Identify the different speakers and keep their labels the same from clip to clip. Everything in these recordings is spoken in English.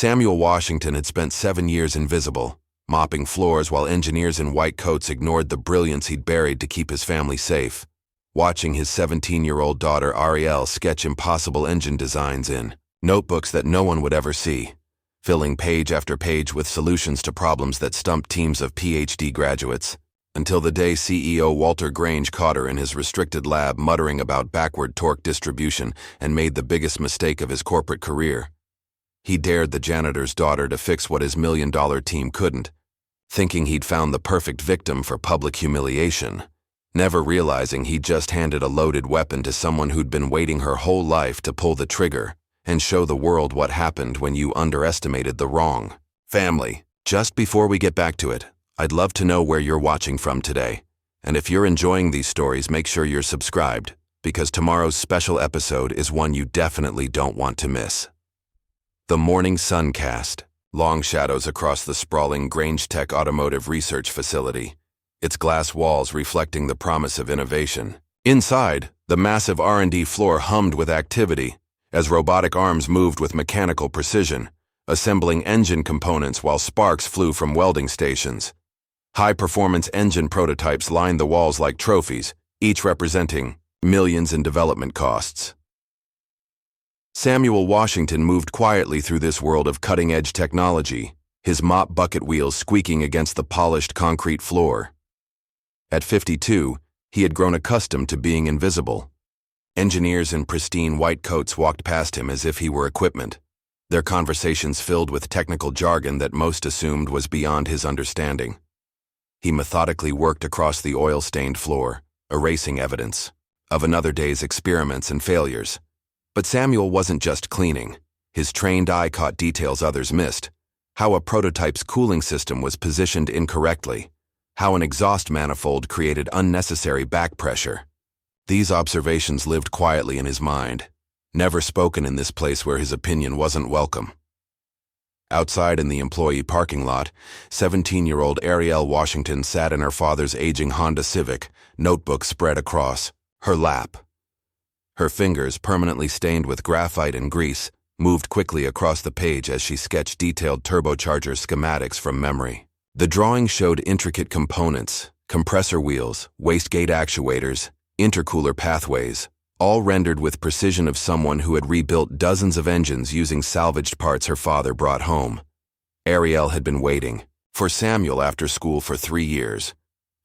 Speaker 1: Samuel Washington had spent 7 years invisible, mopping floors while engineers in white coats ignored the brilliance he'd buried to keep his family safe, watching his 17-year-old daughter Arielle sketch impossible engine designs in notebooks that no one would ever see, filling page after page with solutions to problems that stumped teams of PhD graduates, until the day CEO Walter Grange caught her in his restricted lab muttering about backward torque distribution and made the biggest mistake of his corporate career. He dared the janitor's daughter to fix what his million-dollar team couldn't, thinking he'd found the perfect victim for public humiliation, never realizing he'd just handed a loaded weapon to someone who'd been waiting her whole life to pull the trigger and show the world what happened when you underestimated the wrong. Family, just before we get back to it, I'd love to know where you're watching from today. And if you're enjoying these stories, make sure you're subscribed, because tomorrow's special episode is one you definitely don't want to miss. The Morning Sun cast, long shadows across the sprawling Grange Tech Automotive Research Facility, its glass walls reflecting the promise of innovation. Inside, the massive R&D floor hummed with activity, as robotic arms moved with mechanical precision, assembling engine components while sparks flew from welding stations. High-performance engine prototypes lined the walls like trophies, each representing millions in development costs. Samuel Washington moved quietly through this world of cutting-edge technology, his mop bucket wheels squeaking against the polished concrete floor. At 52, he had grown accustomed to being invisible. Engineers in pristine white coats walked past him as if he were equipment, their conversations filled with technical jargon that most assumed was beyond his understanding. He methodically worked across the oil-stained floor, erasing evidence of another day's experiments and failures. But Samuel wasn't just cleaning. His trained eye caught details others missed: how a prototype's cooling system was positioned incorrectly, how an exhaust manifold created unnecessary back pressure. These observations lived quietly in his mind, never spoken in this place where his opinion wasn't welcome. Outside in the employee parking lot, 17-year-old Arielle Washington sat in her father's aging Honda Civic, notebook spread across her lap. Her fingers, permanently stained with graphite and grease, moved quickly across the page as she sketched detailed turbocharger schematics from memory. The drawing showed intricate components, compressor wheels, wastegate actuators, intercooler pathways, all rendered with precision of someone who had rebuilt dozens of engines using salvaged parts her father brought home. Arielle had been waiting for Samuel after school for 3 years,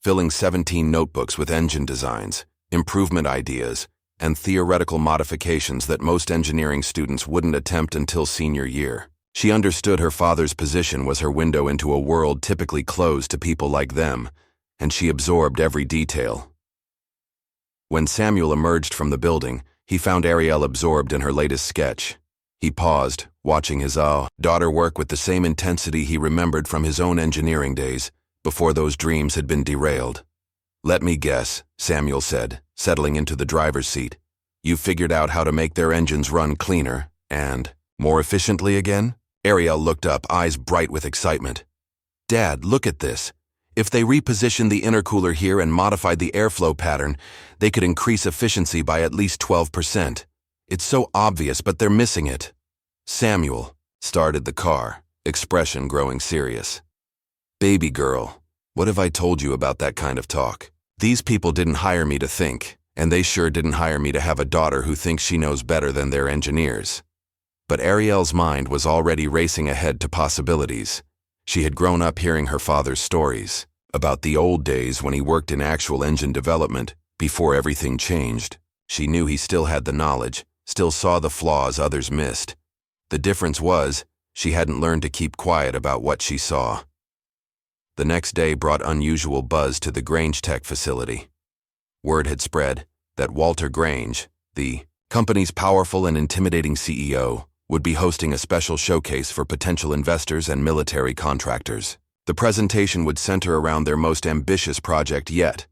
Speaker 1: filling 17 notebooks with engine designs, improvement ideas, and theoretical modifications that most engineering students wouldn't attempt until senior year. She understood her father's position was her window into a world typically closed to people like them, and she absorbed every detail. When Samuel emerged from the building, he found Arielle absorbed in her latest sketch. He paused, watching his daughter work with the same intensity he remembered from his own engineering days, before those dreams had been derailed. "Let me guess," Samuel said, settling into the driver's seat. "You figured out how to make their engines run cleaner and more efficiently again?" Arielle looked up, eyes bright with excitement. "Dad, look at this. If they repositioned the intercooler here and modified the airflow pattern, they could increase efficiency by at least 12%. It's so obvious, but they're missing it." Samuel started the car, expression growing serious. "Baby girl, what have I told you about that kind of talk? These people didn't hire me to think, and they sure didn't hire me to have a daughter who thinks she knows better than their engineers." But Arielle's mind was already racing ahead to possibilities. She had grown up hearing her father's stories about the old days when he worked in actual engine development before everything changed. She knew he still had the knowledge, still saw the flaws others missed. The difference was, she hadn't learned to keep quiet about what she saw. The next day brought unusual buzz to the Grange Tech facility. Word had spread that Walter Grange, the company's powerful and intimidating CEO, would be hosting a special showcase for potential investors and military contractors. The presentation would center around their most ambitious project yet,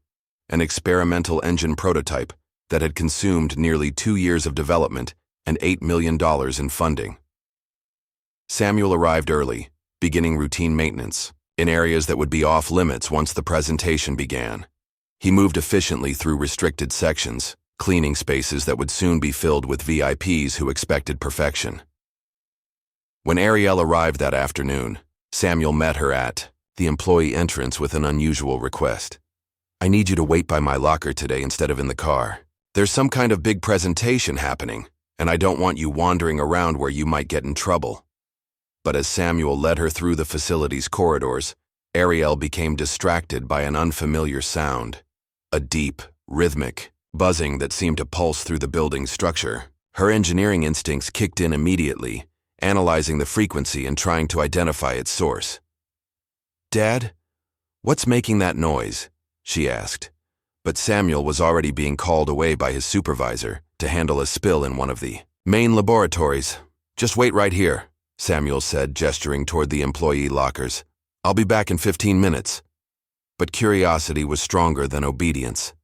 Speaker 1: an experimental engine prototype that had consumed nearly 2 years of development and $8 million in funding. Samuel arrived early, beginning routine maintenance in areas that would be off-limits once the presentation began. He moved efficiently through restricted sections, cleaning spaces that would soon be filled with VIPs who expected perfection. When Arielle arrived that afternoon, Samuel met her at the employee entrance with an unusual request. "I need you to wait by my locker today instead of in the car. There's some kind of big presentation happening, and I don't want you wandering around where you might get in trouble." But as Samuel led her through the facility's corridors, Arielle became distracted by an unfamiliar sound, a deep, rhythmic buzzing that seemed to pulse through the building's structure. Her engineering instincts kicked in immediately, analyzing the frequency and trying to identify its source. "Dad, what's making that noise?" she asked. But Samuel was already being called away by his supervisor to handle a spill in one of the main laboratories. "Just wait right here," Samuel said, gesturing toward the employee lockers. "I'll be back in 15 minutes. But curiosity was stronger than obedience.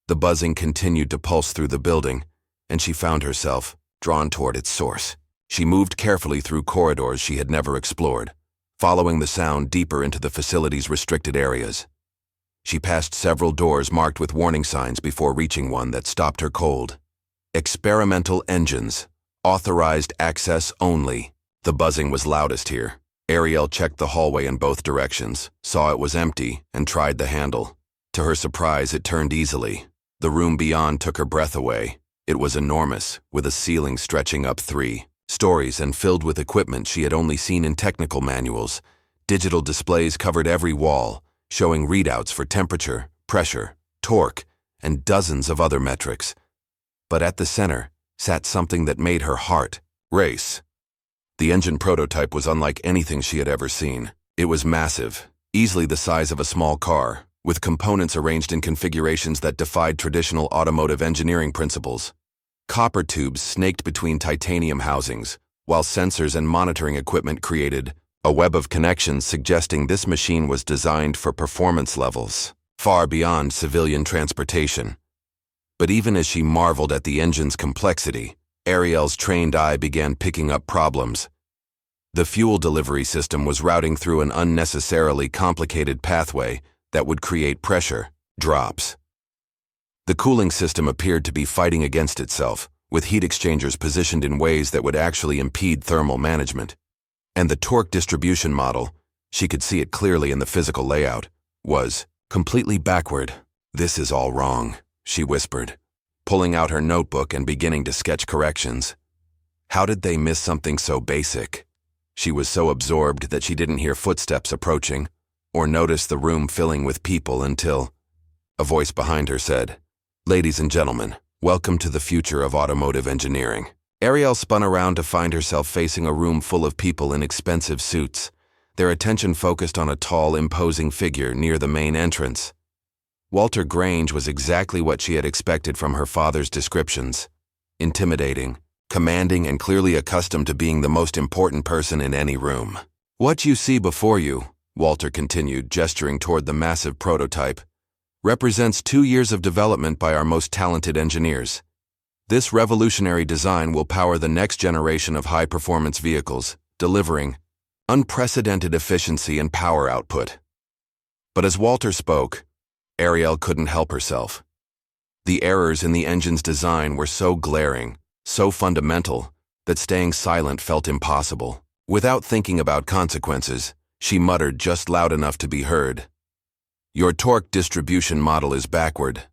Speaker 1: The buzzing continued to pulse through the building, and she found herself drawn toward its source. She moved carefully through corridors she had never explored, following the sound deeper into the facility's restricted areas. She passed several doors marked with warning signs before reaching one that stopped her cold. "Experimental engines. Authorized access only." The buzzing was loudest here. Arielle checked the hallway in both directions, saw it was empty, and tried the handle. To her surprise, it turned easily. The room beyond took her breath away. It was enormous, with a ceiling stretching up 3 stories and filled with equipment she had only seen in technical manuals. Digital displays covered every wall, showing readouts for temperature, pressure, torque, and dozens of other metrics. But at the center sat something that made her heart race. The engine prototype was unlike anything she had ever seen. It was massive, easily the size of a small car, with components arranged in configurations that defied traditional automotive engineering principles. Copper tubes snaked between titanium housings, while sensors and monitoring equipment created a web of connections suggesting this machine was designed for performance levels far beyond civilian transportation. But even as she marveled at the engine's complexity, Arielle's trained eye began picking up problems. The fuel delivery system was routing through an unnecessarily complicated pathway that would create pressure drops. The cooling system appeared to be fighting against itself, with heat exchangers positioned in ways that would actually impede thermal management. And the torque distribution model, she could see it clearly in the physical layout, was completely backward. "This is all wrong," she whispered, pulling out her notebook and beginning to sketch corrections. How did they miss something so basic? She was so absorbed that she didn't hear footsteps approaching, or notice the room filling with people until a voice behind her said, "Ladies and gentlemen, welcome to the future of automotive engineering." Arielle spun around to find herself facing a room full of people in expensive suits, their attention focused on a tall, imposing figure near the main entrance. Walter Grange was exactly what she had expected from her father's descriptions: intimidating, commanding, and clearly accustomed to being the most important person in any room. "What you see before you," Walter continued, gesturing toward the massive prototype, "represents 2 years of development by our most talented engineers. This revolutionary design will power the next generation of high-performance vehicles, delivering unprecedented efficiency and power output." But as Walter spoke, Arielle couldn't help herself. The errors in the engine's design were so glaring, so fundamental, that staying silent felt impossible. Without thinking about consequences, she muttered just loud enough to be heard, "Your torque distribution model is backward."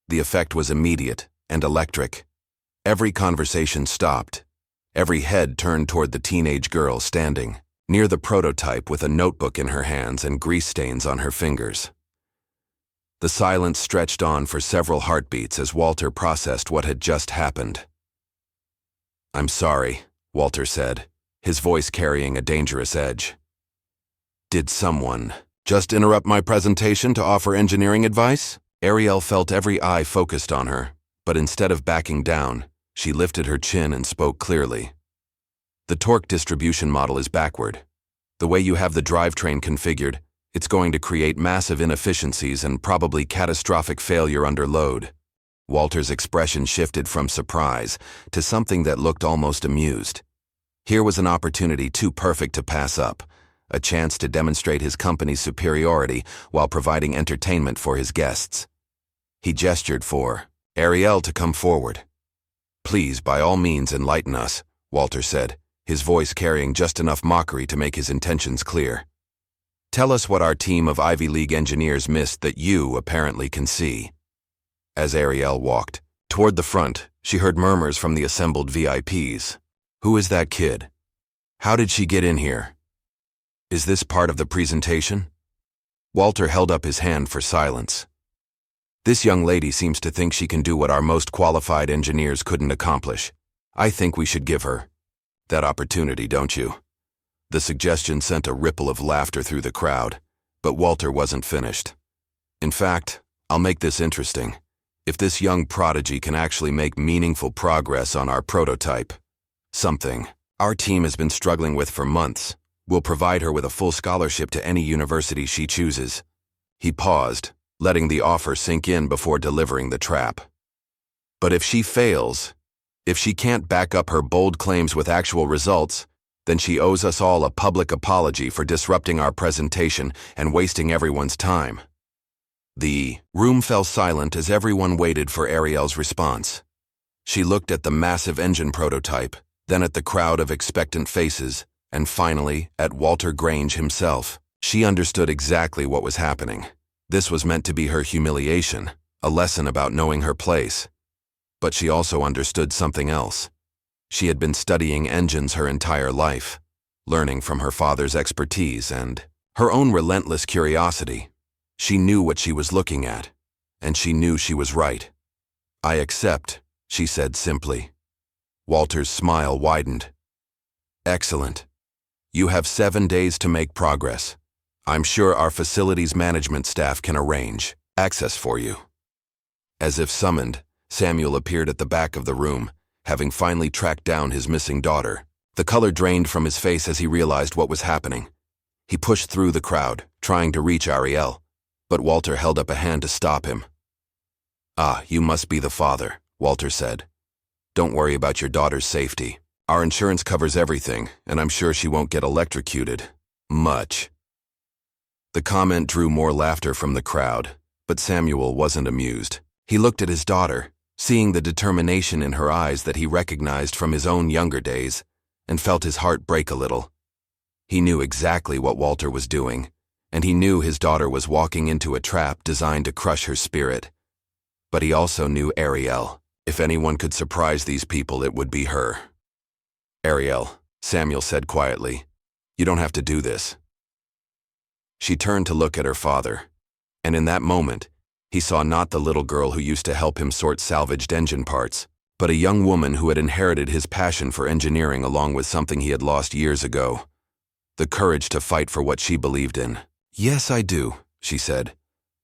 Speaker 1: The effect was immediate and electric. Every conversation stopped. Every head turned toward the teenage girl standing near the prototype with a notebook in her hands and grease stains on her fingers. The silence stretched on for several heartbeats as Walter processed what had just happened. "I'm sorry," Walter said, his voice carrying a dangerous edge. "Did someone just interrupt my presentation to offer engineering advice?" Arielle felt every eye focused on her, but instead of backing down, she lifted her chin and spoke clearly. "The torque distribution model is backward. The way you have the drivetrain configured, it's going to create massive inefficiencies and probably catastrophic failure under load." Walter's expression shifted from surprise to something that looked almost amused. Here was an opportunity too perfect to pass up, a chance to demonstrate his company's superiority while providing entertainment for his guests. He gestured for Arielle to come forward. "Please, by all means, enlighten us," Walter said, his voice carrying just enough mockery to make his intentions clear. "Tell us what our team of Ivy League engineers missed that you apparently can see." As Arielle walked toward the front, she heard murmurs from the assembled VIPs. "Who is that kid? How did she get in here? Is this part of the presentation?" Walter held up his hand for silence. "This young lady seems to think she can do what our most qualified engineers couldn't accomplish. I think we should give her that opportunity, don't you?" The suggestion sent a ripple of laughter through the crowd, but Walter wasn't finished. "In fact, I'll make this interesting. If this young prodigy can actually make meaningful progress on our prototype, something our team has been struggling with for months, we'll provide her with a full scholarship to any university she chooses." He paused, letting the offer sink in before delivering the trap. "But if she fails, if she can't back up her bold claims with actual results, then she owes us all a public apology for disrupting our presentation and wasting everyone's time." The room fell silent as everyone waited for Arielle's response. She looked at the massive engine prototype, then at the crowd of expectant faces, and finally at Walter Grange himself. She understood exactly what was happening. This was meant to be her humiliation, a lesson about knowing her place. But she also understood something else. She had been studying engines her entire life, learning from her father's expertise and her own relentless curiosity. She knew what she was looking at, and she knew she was right. "I accept," she said simply. Walter's smile widened. "Excellent. You have 7 days to make progress. I'm sure our facilities management staff can arrange access for you." As if summoned, Samuel appeared at the back of the room, having finally tracked down his missing daughter. The color drained from his face as he realized what was happening. He pushed through the crowd, trying to reach Arielle, but Walter held up a hand to stop him. "Ah, you must be the father," Walter said. "Don't worry about your daughter's safety. Our insurance covers everything, and I'm sure she won't get electrocuted. Much." The comment drew more laughter from the crowd, but Samuel wasn't amused. He looked at his daughter, seeing the determination in her eyes that he recognized from his own younger days, and felt his heart break a little. He knew exactly what Walter was doing, and he knew his daughter was walking into a trap designed to crush her spirit. But he also knew Arielle. If anyone could surprise these people, it would be her. "Arielle," Samuel said quietly, "you don't have to do this." She turned to look at her father, and in that moment, he saw not the little girl who used to help him sort salvaged engine parts, but a young woman who had inherited his passion for engineering along with something he had lost years ago: the courage to fight for what she believed in. "Yes, I do," she said.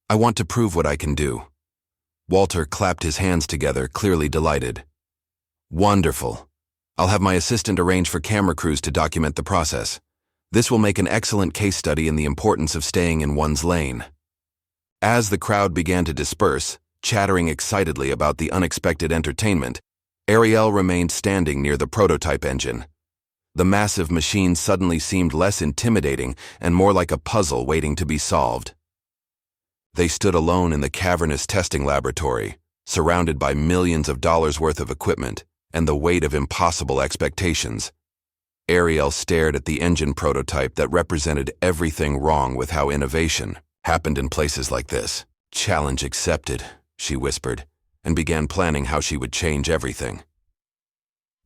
Speaker 1: "I want to prove what I can do." Walter clapped his hands together, clearly delighted. "Wonderful. I'll have my assistant arrange for camera crews to document the process. This will make an excellent case study in the importance of staying in one's lane." As the crowd began to disperse, chattering excitedly about the unexpected entertainment, Arielle remained standing near the prototype engine. The massive machine suddenly seemed less intimidating and more like a puzzle waiting to be solved. They stood alone in the cavernous testing laboratory, surrounded by millions of dollars worth of equipment and the weight of impossible expectations. Arielle stared at the engine prototype that represented everything wrong with how innovation happened in places like this. "Challenge accepted," she whispered, and began planning how she would change everything.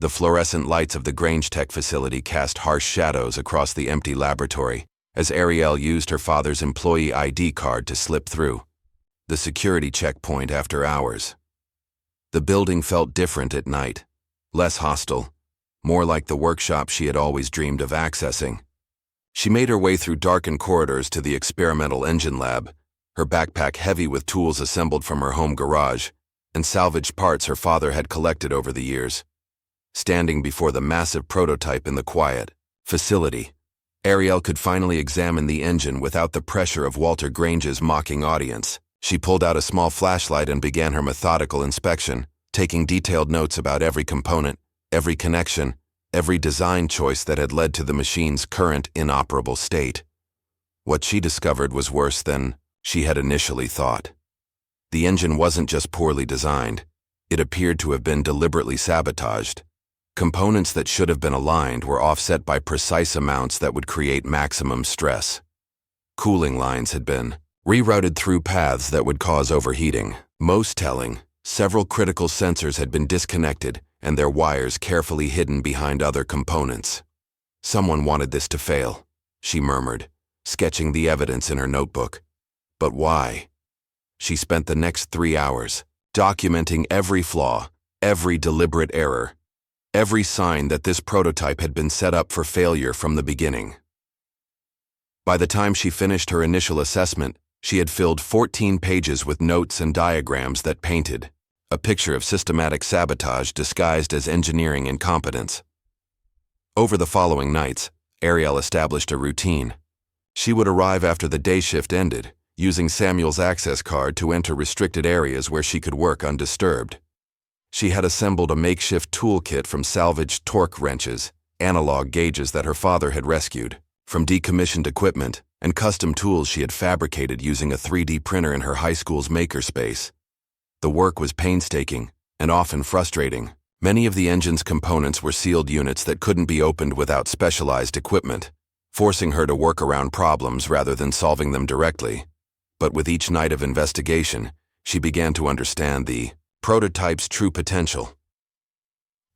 Speaker 1: The fluorescent lights of the Grange Tech facility cast harsh shadows across the empty laboratory as Arielle used her father's employee ID card to slip through the security checkpoint after hours. The building felt different at night, less hostile, more like the workshop she had always dreamed of accessing. She made her way through darkened corridors to the experimental engine lab, her backpack heavy with tools assembled from her home garage and salvaged parts her father had collected over the years. Standing before the massive prototype in the quiet facility, Arielle could finally examine the engine without the pressure of Walter Grange's mocking audience. She pulled out a small flashlight and began her methodical inspection, taking detailed notes about every component, every connection, every design choice that had led to the machine's current inoperable state. What she discovered was worse than she had initially thought. The engine wasn't just poorly designed, it appeared to have been deliberately sabotaged. Components that should have been aligned were offset by precise amounts that would create maximum stress. Cooling lines had been rerouted through paths that would cause overheating. Most telling, several critical sensors had been disconnected and their wires carefully hidden behind other components. Someone wanted this to fail, she murmured, sketching the evidence in her notebook. But why? She spent the next 3 hours documenting every flaw, every deliberate error, every sign that this prototype had been set up for failure from the beginning. By the time she finished her initial assessment, she had filled 14 pages with notes and diagrams that painted a picture of systematic sabotage disguised as engineering incompetence. Over the following nights, Arielle established a routine. She would arrive after the day shift ended, using Samuel's access card to enter restricted areas where she could work undisturbed. She had assembled a makeshift toolkit from salvaged torque wrenches, analog gauges that her father had rescued, from decommissioned equipment, and custom tools she had fabricated using a 3D printer in her high school's makerspace. The work was painstaking and often frustrating. Many of the engine's components were sealed units that couldn't be opened without specialized equipment, forcing her to work around problems rather than solving them directly. But with each night of investigation, she began to understand the prototype's true potential.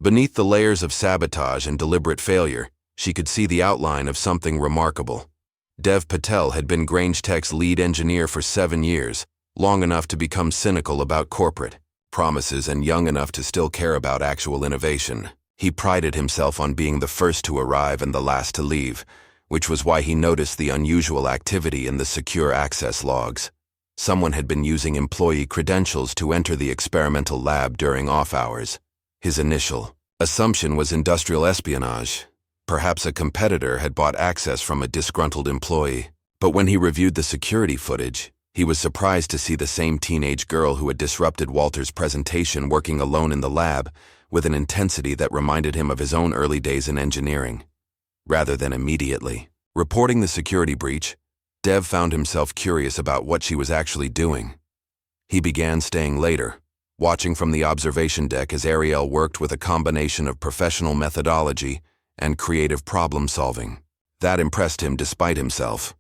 Speaker 1: Beneath the layers of sabotage and deliberate failure, she could see the outline of something remarkable. Dev Patel had been Grange Tech's lead engineer for 7 years, long enough to become cynical about corporate promises and young enough to still care about actual innovation. He prided himself on being the first to arrive and the last to leave, which was why he noticed the unusual activity in the secure access logs. Someone had been using employee credentials to enter the experimental lab during off hours. His initial assumption was industrial espionage. Perhaps a competitor had bought access from a disgruntled employee. But when he reviewed the security footage, he was surprised to see the same teenage girl who had disrupted Walter's presentation working alone in the lab with an intensity that reminded him of his own early days in engineering. Rather than immediately reporting the security breach, Dev found himself curious about what she was actually doing. He began staying later, watching from the observation deck as Arielle worked with a combination of professional methodology and creative problem-solving. That impressed him despite himself.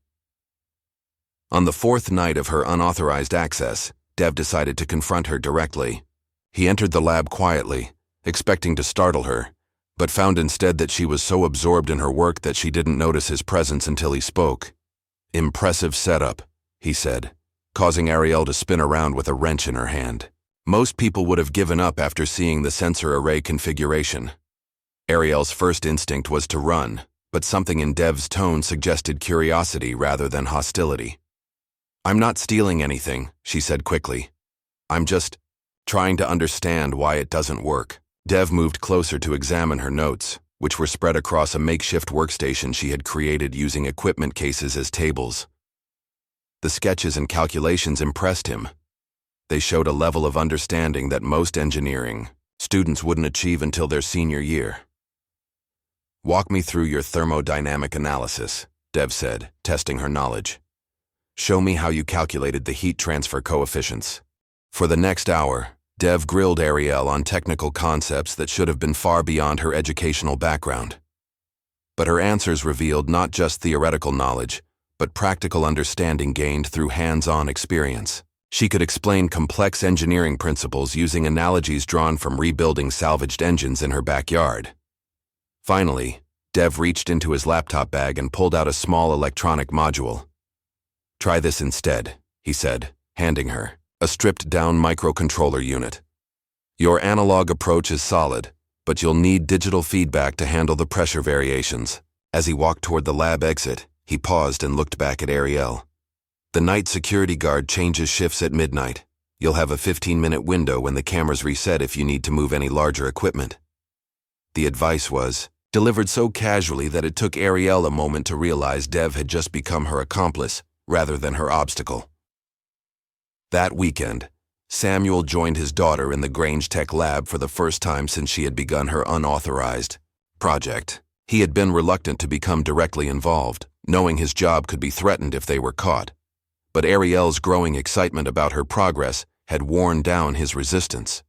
Speaker 1: On the 4th night of her unauthorized access, Dev decided to confront her directly. He entered the lab quietly, expecting to startle her, but found instead that she was so absorbed in her work that she didn't notice his presence until he spoke. "Impressive setup," he said, causing Arielle to spin around with a wrench in her hand. Most people would have given up after seeing the sensor array configuration. Arielle's first instinct was to run, but something in Dev's tone suggested curiosity rather than hostility. "I'm not stealing anything," she said quickly. "I'm just trying to understand why it doesn't work." Dev moved closer to examine her notes, which were spread across a makeshift workstation she had created using equipment cases as tables. The sketches and calculations impressed him. They showed a level of understanding that most engineering students wouldn't achieve until their senior year. "Walk me through your thermodynamic analysis," Dev said, testing her knowledge. "Show me how you calculated the heat transfer coefficients." For the next hour, Dev grilled Arielle on technical concepts that should have been far beyond her educational background. But her answers revealed not just theoretical knowledge, but practical understanding gained through hands-on experience. She could explain complex engineering principles using analogies drawn from rebuilding salvaged engines in her backyard. Finally, Dev reached into his laptop bag and pulled out a small electronic module. "Try this instead," he said, handing her a stripped-down microcontroller unit. "Your analog approach is solid, but you'll need digital feedback to handle the pressure variations." As he walked toward the lab exit, he paused and looked back at Arielle. "The night security guard changes shifts at midnight. You'll have a 15-minute window when the cameras reset if you need to move any larger equipment." The advice was delivered so casually that it took Arielle a moment to realize Dev had just become her accomplice rather than her obstacle. That weekend, Samuel joined his daughter in the Grange Tech lab for the first time since she had begun her unauthorized project. He had been reluctant to become directly involved, knowing his job could be threatened if they were caught. But Arielle's growing excitement about her progress had worn down his resistance.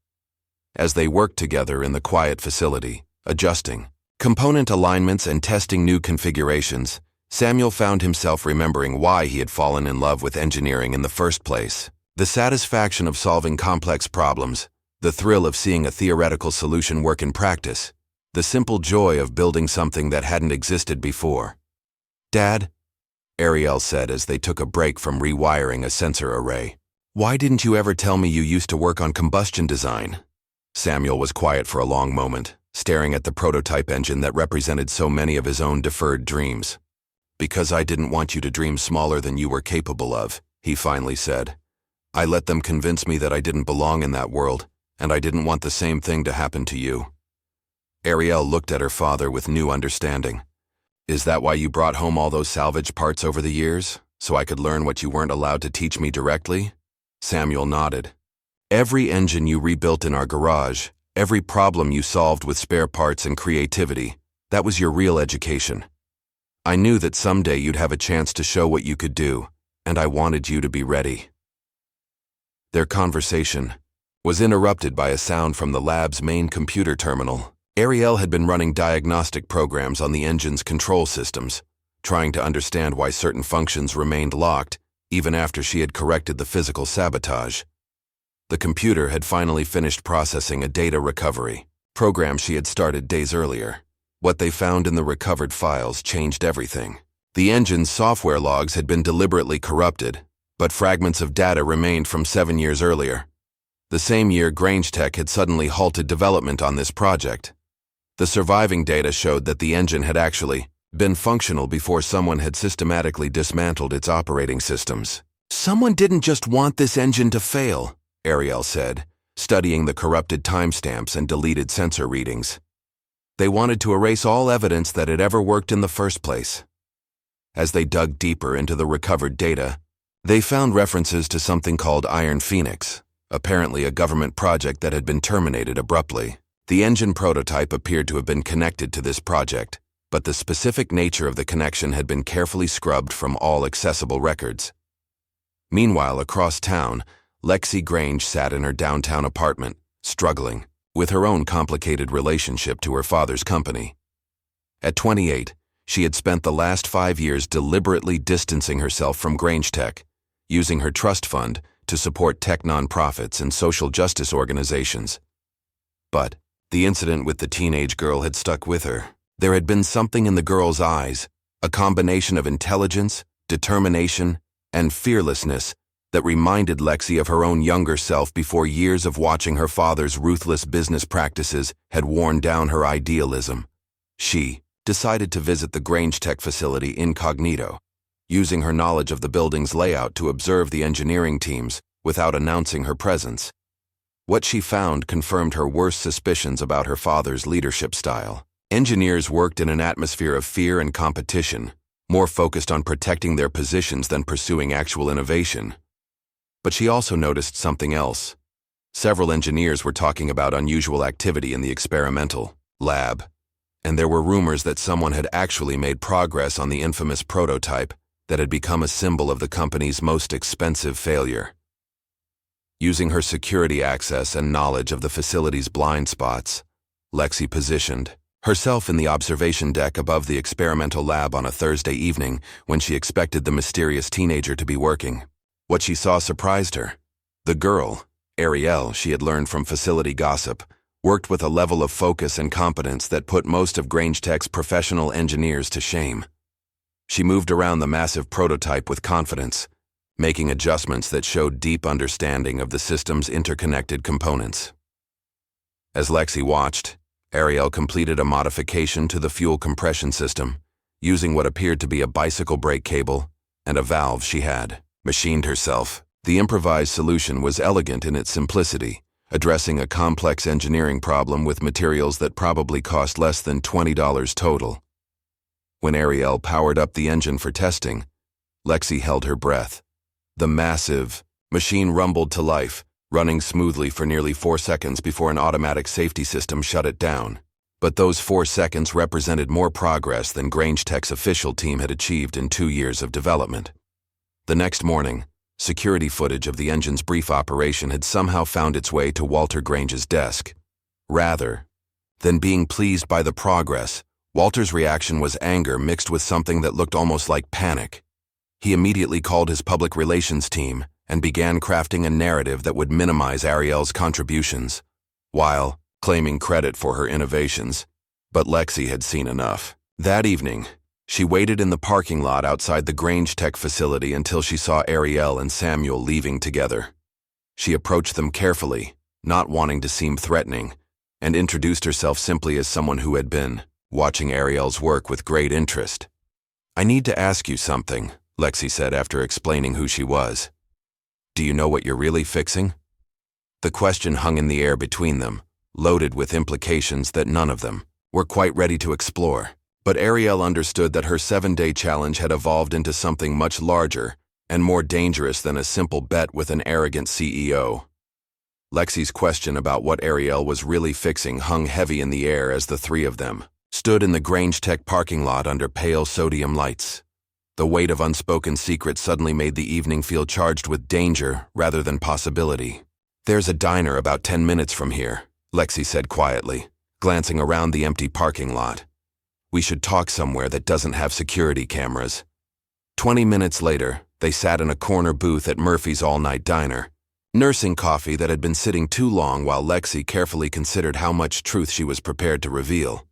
Speaker 1: As they worked together in the quiet facility, adjusting component alignments and testing new configurations, Samuel found himself remembering why he had fallen in love with engineering in the first place. The satisfaction of solving complex problems, the thrill of seeing a theoretical solution work in practice, the simple joy of building something that hadn't existed before. "Dad," Arielle said as they took a break from rewiring a sensor array, "why didn't you ever tell me you used to work on combustion design?" Samuel was quiet for a long moment, staring at the prototype engine that represented so many of his own deferred dreams. "Because I didn't want you to dream smaller than you were capable of," he finally said. "I let them convince me that I didn't belong in that world, and I didn't want the same thing to happen to you." Arielle looked at her father with new understanding. "Is that why you brought home all those salvage parts over the years? So I could learn what you weren't allowed to teach me directly?" Samuel nodded. "Every engine you rebuilt in our garage, every problem you solved with spare parts and creativity, that was your real education. I knew that someday you'd have a chance to show what you could do, and I wanted you to be ready." Their conversation was interrupted by a sound from the lab's main computer terminal. Arielle had been running diagnostic programs on the engine's control systems, trying to understand why certain functions remained locked even after she had corrected the physical sabotage. The computer had finally finished processing a data recovery program she had started days earlier. What they found in the recovered files changed everything. The engine's software logs had been deliberately corrupted, but fragments of data remained from 7 years earlier. The same year, Grange Tech had suddenly halted development on this project. The surviving data showed that the engine had actually been functional before someone had systematically dismantled its operating systems. "Someone didn't just want this engine to fail," Arielle said, studying the corrupted timestamps and deleted sensor readings. "They wanted to erase all evidence that it ever worked in the first place." As they dug deeper into the recovered data, they found references to something called Iron Phoenix, apparently a government project that had been terminated abruptly. The engine prototype appeared to have been connected to this project, but the specific nature of the connection had been carefully scrubbed from all accessible records. Meanwhile, across town, Lexi Grange sat in her downtown apartment, struggling with her own complicated relationship to her father's company. At 28, she had spent the last 5 years deliberately distancing herself from Grange Tech, using her trust fund to support tech nonprofits and social justice organizations. But the incident with the teenage girl had stuck with her. There had been something in the girl's eyes, a combination of intelligence, determination, and fearlessness that reminded Lexi of her own younger self before years of watching her father's ruthless business practices had worn down her idealism. She decided to visit the Grange Tech facility incognito, using her knowledge of the building's layout to observe the engineering teams without announcing her presence. What she found confirmed her worst suspicions about her father's leadership style. Engineers worked in an atmosphere of fear and competition, more focused on protecting their positions than pursuing actual innovation. But she also noticed something else. Several engineers were talking about unusual activity in the experimental lab, and there were rumors that someone had actually made progress on the infamous prototype that had become a symbol of the company's most expensive failure. Using her security access and knowledge of the facility's blind spots, Lexi positioned herself in the observation deck above the experimental lab on a Thursday evening when she expected the mysterious teenager to be working. What she saw surprised her. The girl, Arielle, she had learned from facility gossip, worked with a level of focus and competence that put most of Grange Tech's professional engineers to shame. She moved around the massive prototype with confidence, making adjustments that showed deep understanding of the system's interconnected components. As Lexi watched, Arielle completed a modification to the fuel compression system, using what appeared to be a bicycle brake cable and a valve she had machined herself. The improvised solution was elegant in its simplicity, addressing a complex engineering problem with materials that probably cost less than $20 total. When Arielle powered up the engine for testing, Lexi held her breath. The massive machine rumbled to life, running smoothly for nearly 4 seconds before an automatic safety system shut it down. But those 4 seconds represented more progress than Grange Tech's official team had achieved in 2 years of development. The next morning, security footage of the engine's brief operation had somehow found its way to Walter Grange's desk. Rather then being pleased by the progress. Walter's reaction was anger mixed with something that looked almost like panic. He immediately called his public relations team and began crafting a narrative that would minimize Arielle's contributions, while claiming credit for her innovations. But Lexi had seen enough. That evening, she waited in the parking lot outside the Grange Tech facility until she saw Arielle and Samuel leaving together. She approached them carefully, not wanting to seem threatening, and introduced herself simply as someone who had been watching Arielle's work with great interest. "I need to ask you something," Lexi said after explaining who she was. "Do you know what you're really fixing?" The question hung in the air between them, loaded with implications that none of them were quite ready to explore. But Arielle understood that her 7-day challenge had evolved into something much larger and more dangerous than a simple bet with an arrogant CEO. Lexi's question about what Arielle was really fixing hung heavy in the air as the three of them stood in the Grange Tech parking lot under pale sodium lights. The weight of unspoken secrets suddenly made the evening feel charged with danger rather than possibility. "There's a diner about 10 minutes from here," Lexi said quietly, glancing around the empty parking lot. "We should talk somewhere that doesn't have security cameras." 20 minutes later, they sat in a corner booth at Murphy's all-night diner, nursing coffee that had been sitting too long while Lexi carefully considered how much truth she was prepared to reveal.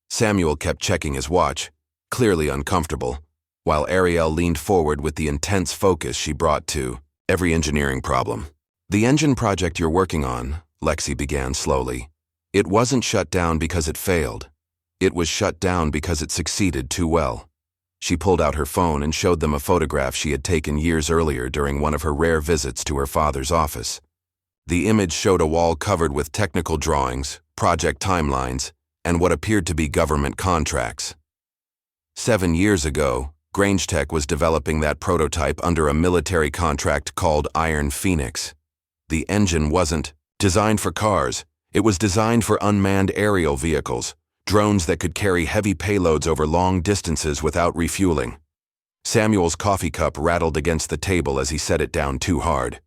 Speaker 1: Samuel kept checking his watch, clearly uncomfortable, while Arielle leaned forward with the intense focus she brought to every engineering problem. "The engine project you're working on," Lexi began slowly, "it wasn't shut down because it failed. It was shut down because it succeeded too well." She pulled out her phone and showed them a photograph she had taken years earlier during one of her rare visits to her father's office. The image showed a wall covered with technical drawings, project timelines, and what appeared to be government contracts. 7 years ago, Grange Tech was developing that prototype under a military contract called Iron Phoenix. The engine wasn't designed for cars. It was designed for unmanned aerial vehicles, drones that could carry heavy payloads over long distances without refueling. Samuel's coffee cup rattled against the table as he set it down too hard.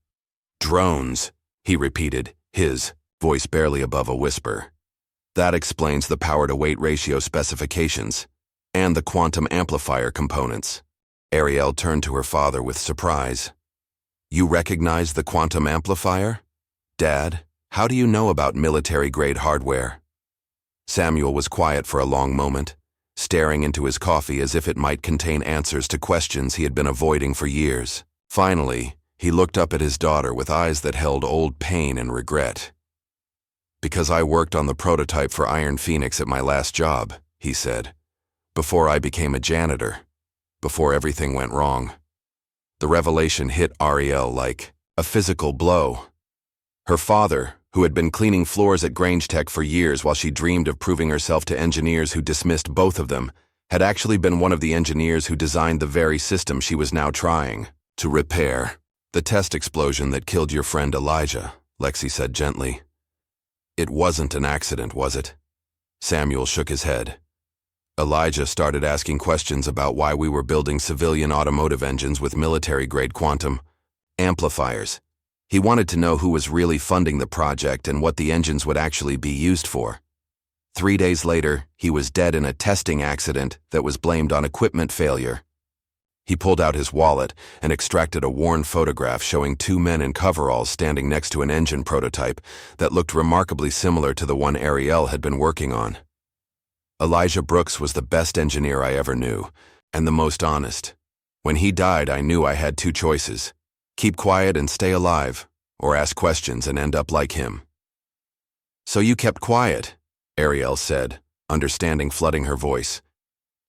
Speaker 1: "Drones," he repeated, his voice barely above a whisper. "That explains the power-to-weight ratio specifications and the quantum amplifier components." Arielle turned to her father with surprise. "You recognize the quantum amplifier? Dad, how do you know about military-grade hardware?" Samuel was quiet for a long moment, staring into his coffee as if it might contain answers to questions he had been avoiding for years. Finally, he looked up at his daughter with eyes that held old pain and regret. "Because I worked on the prototype for Iron Phoenix at my last job," he said, "before I became a janitor, before everything went wrong." The revelation hit Arielle like a physical blow. Her father, who had been cleaning floors at Grange Tech for years while she dreamed of proving herself to engineers who dismissed both of them, had actually been one of the engineers who designed the very system she was now trying to repair. "The test explosion that killed your friend Elijah," Lexi said gently. "It wasn't an accident, was it?" Samuel shook his head. "Elijah started asking questions about why we were building civilian automotive engines with military-grade quantum amplifiers. He wanted to know who was really funding the project and what the engines would actually be used for. 3 days later, he was dead in a testing accident that was blamed on equipment failure." He pulled out his wallet and extracted a worn photograph showing 2 men in coveralls standing next to an engine prototype that looked remarkably similar to the one Arielle had been working on. "Elijah Brooks was the best engineer I ever knew, and the most honest. When he died, I knew I had 2 choices. Keep quiet and stay alive, or ask questions and end up like him." "So you kept quiet," Arielle said, understanding flooding her voice.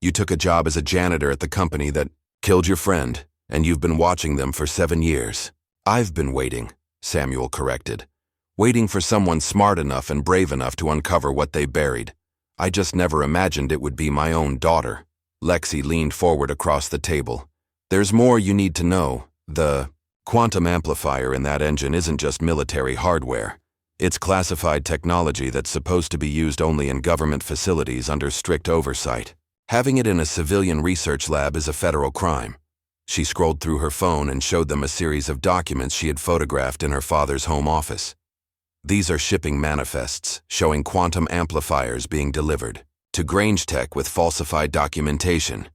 Speaker 1: "You took a job as a janitor at the company that killed your friend, and you've been watching them for 7 years. "I've been waiting," Samuel corrected. "Waiting for someone smart enough and brave enough to uncover what they buried. I just never imagined it would be my own daughter." Lexi leaned forward across the table. "There's more you need to know. The quantum amplifier in that engine isn't just military hardware. It's classified technology that's supposed to be used only in government facilities under strict oversight. Having it in a civilian research lab is a federal crime." She scrolled through her phone and showed them a series of documents she had photographed in her father's home office. These are shipping manifests showing quantum amplifiers being delivered to Grange Tech with falsified documentation.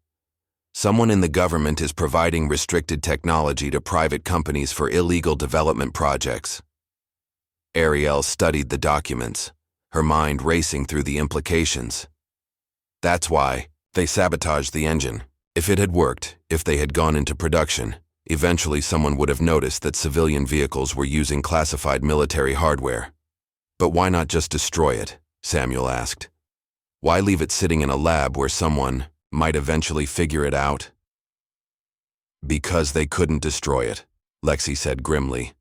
Speaker 1: Someone in the government is providing restricted technology to private companies for illegal development projects. Arielle studied the documents, her mind racing through the implications. That's why they sabotaged the engine. If it had worked, if they had gone into production, eventually someone would have noticed that civilian vehicles were using classified military hardware. But why not just destroy it? Samuel asked. Why leave it sitting in a lab where someone might eventually figure it out? Because they couldn't destroy it, Lexi said grimly.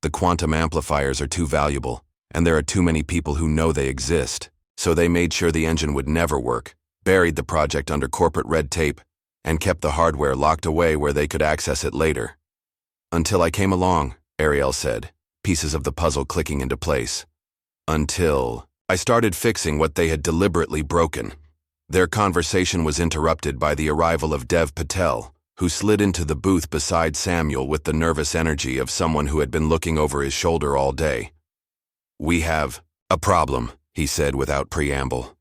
Speaker 1: The quantum amplifiers are too valuable, and there are too many people who know they exist, so they made sure the engine would never work, buried the project under corporate red tape, and kept the hardware locked away where they could access it later. Until I came along, Arielle said, pieces of the puzzle clicking into place. Until I started fixing what they had deliberately broken. Their conversation was interrupted by the arrival of Dev Patel, who slid into the booth beside Samuel with the nervous energy of someone who had been looking over his shoulder all day. We have a problem, he said without preamble.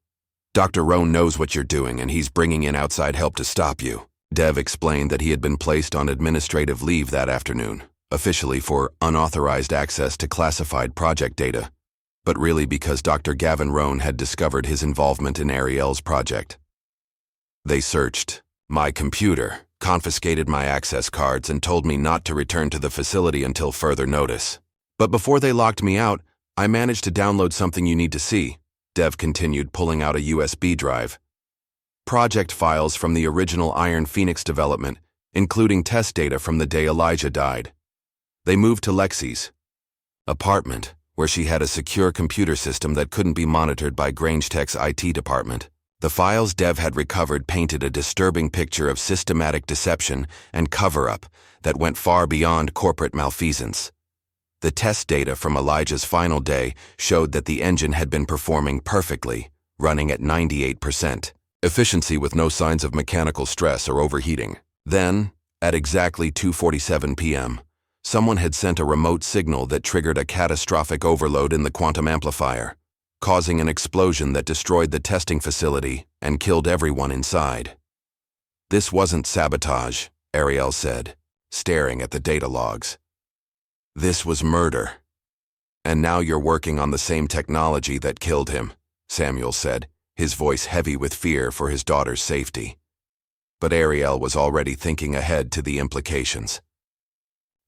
Speaker 1: Dr. Rohn knows what you're doing and he's bringing in outside help to stop you. Dev explained that he had been placed on administrative leave that afternoon, officially for unauthorized access to classified project data, but really because Dr. Gavin Rohn had discovered his involvement in Arielle's project. They searched my computer, confiscated my access cards, and told me not to return to the facility until further notice. But before they locked me out, I managed to download something you need to see, Dev continued, pulling out a USB drive. Project files from the original Iron Phoenix development, including test data from the day Elijah died. They moved to Lexi's apartment, where she had a secure computer system that couldn't be monitored by Grange Tech's IT department. The files Dev had recovered painted a disturbing picture of systematic deception and cover-up that went far beyond corporate malfeasance. The test data from Elijah's final day showed that the engine had been performing perfectly, running at 98% efficiency with no signs of mechanical stress or overheating. Then, at exactly 2:47 p.m., someone had sent a remote signal that triggered a catastrophic overload in the quantum amplifier, causing an explosion that destroyed the testing facility and killed everyone inside. This wasn't sabotage, Arielle said, staring at the data logs. This was murder. And now you're working on the same technology that killed him, Samuel said, his voice heavy with fear for his daughter's safety. But Arielle was already thinking ahead to the implications.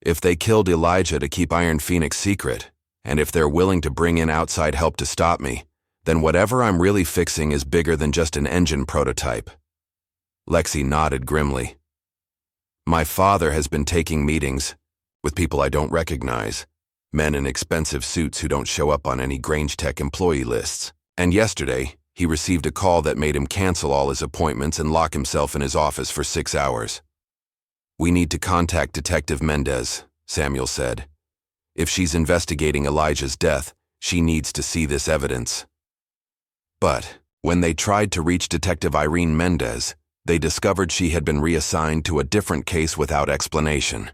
Speaker 1: If they killed Elijah to keep Iron Phoenix secret, and if they're willing to bring in outside help to stop me, then whatever I'm really fixing is bigger than just an engine prototype. Lexi nodded grimly. My father has been taking meetings with people I don't recognize, men in expensive suits who don't show up on any Grange Tech employee lists. And yesterday, he received a call that made him cancel all his appointments and lock himself in his office for 6 hours. We need to contact Detective Mendez, Samuel said. If she's investigating Elijah's death, she needs to see this evidence. But when they tried to reach Detective Irene Mendez, they discovered she had been reassigned to a different case without explanation.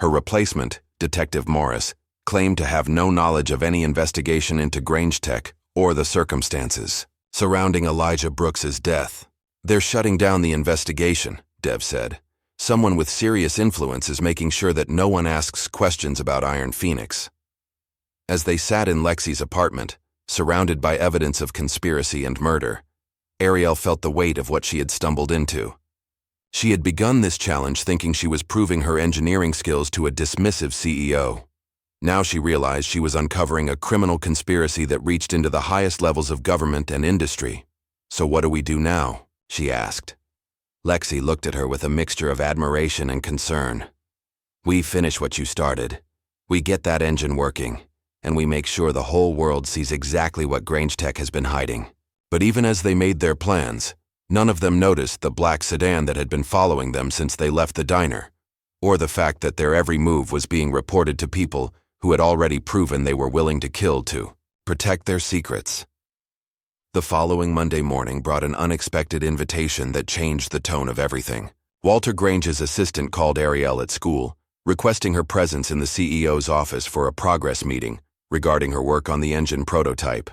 Speaker 1: Her replacement, Detective Morris, claimed to have no knowledge of any investigation into Grange Tech or the circumstances surrounding Elijah Brooks's death. They're shutting down the investigation, Dev said. Someone with serious influence is making sure that no one asks questions about Iron Phoenix. As they sat in Lexi's apartment, surrounded by evidence of conspiracy and murder, Arielle felt the weight of what she had stumbled into. She had begun this challenge thinking she was proving her engineering skills to a dismissive CEO. Now she realized she was uncovering a criminal conspiracy that reached into the highest levels of government and industry. So what do we do now? She asked. Lexi looked at her with a mixture of admiration and concern. We finish what you started. We get that engine working, and we make sure the whole world sees exactly what Grange Tech has been hiding. But even as they made their plans, none of them noticed the black sedan that had been following them since they left the diner, or the fact that their every move was being reported to people who had already proven they were willing to kill to protect their secrets. The following Monday morning brought an unexpected invitation that changed the tone of everything. Walter Grange's assistant called Arielle at school, requesting her presence in the CEO's office for a progress meeting regarding her work on the engine prototype.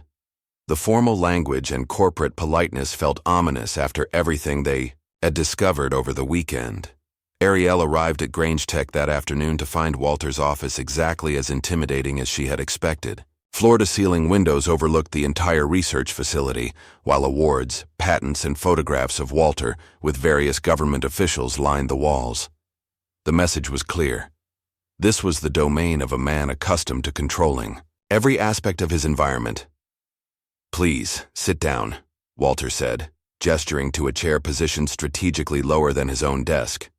Speaker 1: The formal language and corporate politeness felt ominous after everything they had discovered over the weekend. Arielle arrived at Grange Tech that afternoon to find Walter's office exactly as intimidating as she had expected. Floor-to-ceiling windows overlooked the entire research facility, while awards, patents, and photographs of Walter with various government officials lined the walls. The message was clear. This was the domain of a man accustomed to controlling every aspect of his environment. "Please, sit down," Walter said, gesturing to a chair positioned strategically lower than his own desk.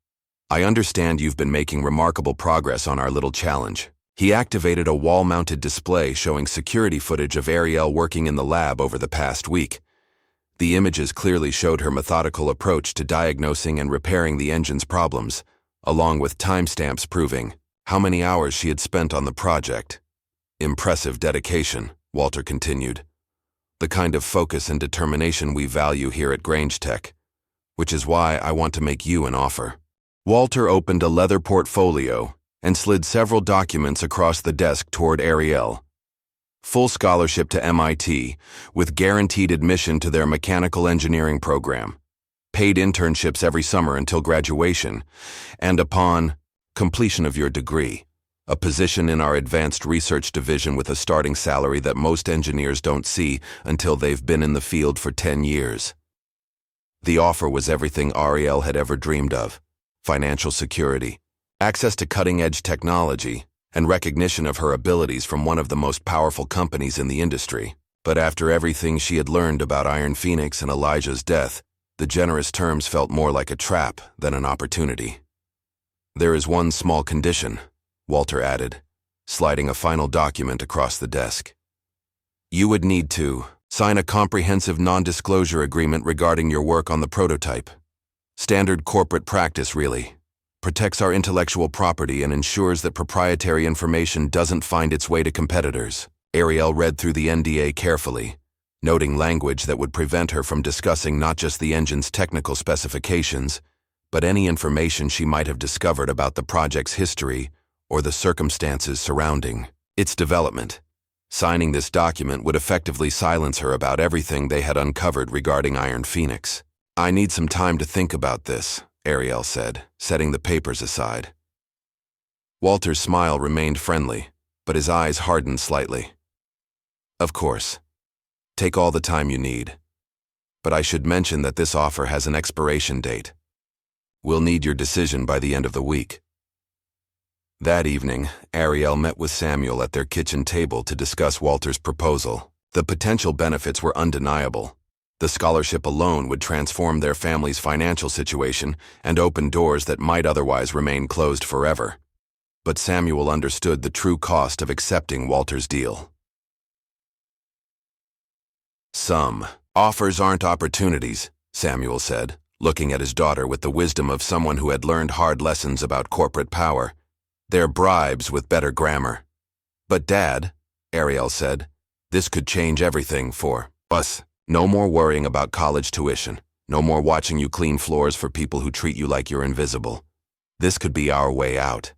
Speaker 1: "I understand you've been making remarkable progress on our little challenge." He activated a wall-mounted display showing security footage of Arielle working in the lab over the past week. The images clearly showed her methodical approach to diagnosing and repairing the engine's problems, along with timestamps proving how many hours she had spent on the project. "Impressive dedication," Walter continued. "The kind of focus and determination we value here at Grange Tech, which is why I want to make you an offer." Walter opened a leather portfolio and slid several documents across the desk toward Arielle. Full scholarship to MIT, with guaranteed admission to their mechanical engineering program, paid internships every summer until graduation, and upon completion of your degree, a position in our advanced research division with a starting salary that most engineers don't see until they've been in the field for 10 years. The offer was everything Arielle had ever dreamed of: financial security, access to cutting-edge technology, and recognition of her abilities from one of the most powerful companies in the industry. But after everything she had learned about Iron Phoenix and Elijah's death, the generous terms felt more like a trap than an opportunity. "There is one small condition," Walter added, sliding a final document across the desk. "You would need to sign a comprehensive non-disclosure agreement regarding your work on the prototype. Standard corporate practice, really. Protects our intellectual property and ensures that proprietary information doesn't find its way to competitors." Arielle read through the NDA carefully, noting language that would prevent her from discussing not just the engine's technical specifications, but any information she might have discovered about the project's history or the circumstances surrounding its development. Signing this document would effectively silence her about everything they had uncovered regarding Iron Phoenix. "I need some time to think about this," Arielle said, setting the papers aside. Walter's smile remained friendly, but his eyes hardened slightly. "Of course. Take all the time you need. But I should mention that this offer has an expiration date. We'll need your decision by the end of the week." That evening, Arielle met with Samuel at their kitchen table to discuss Walter's proposal. The potential benefits were undeniable. The scholarship alone would transform their family's financial situation and open doors that might otherwise remain closed forever. But Samuel understood the true cost of accepting Walter's deal. "Some offers aren't opportunities," Samuel said, looking at his daughter with the wisdom of someone who had learned hard lessons about corporate power. "They're bribes with better grammar." "But Dad," Arielle said, "this could change everything for us. No more worrying about college tuition. No more watching you clean floors for people who treat you like you're invisible. This could be our way out."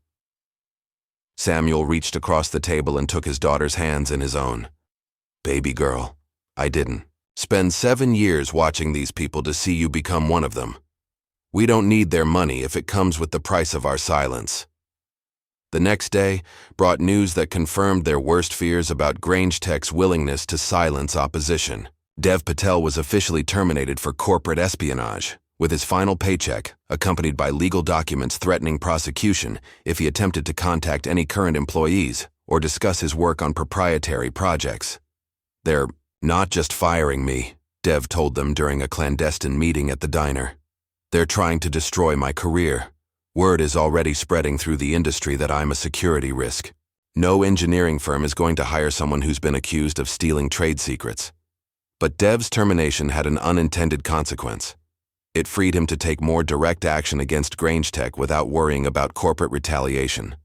Speaker 1: Samuel reached across the table and took his daughter's hands in his own. "Baby girl, I didn't spend 7 years watching these people to see you become one of them. We don't need their money if it comes with the price of our silence." The next day brought news that confirmed their worst fears about Grange Tech's willingness to silence opposition. Dev Patel was officially terminated for corporate espionage, with his final paycheck accompanied by legal documents threatening prosecution if he attempted to contact any current employees or discuss his work on proprietary projects. "They're not just firing me," Dev told them during a clandestine meeting at the diner. "They're trying to destroy my career. Word is already spreading through the industry that I'm a security risk. No engineering firm is going to hire someone who's been accused of stealing trade secrets." But Dev's termination had an unintended consequence. It freed him to take more direct action against Grange Tech without worrying about corporate retaliation.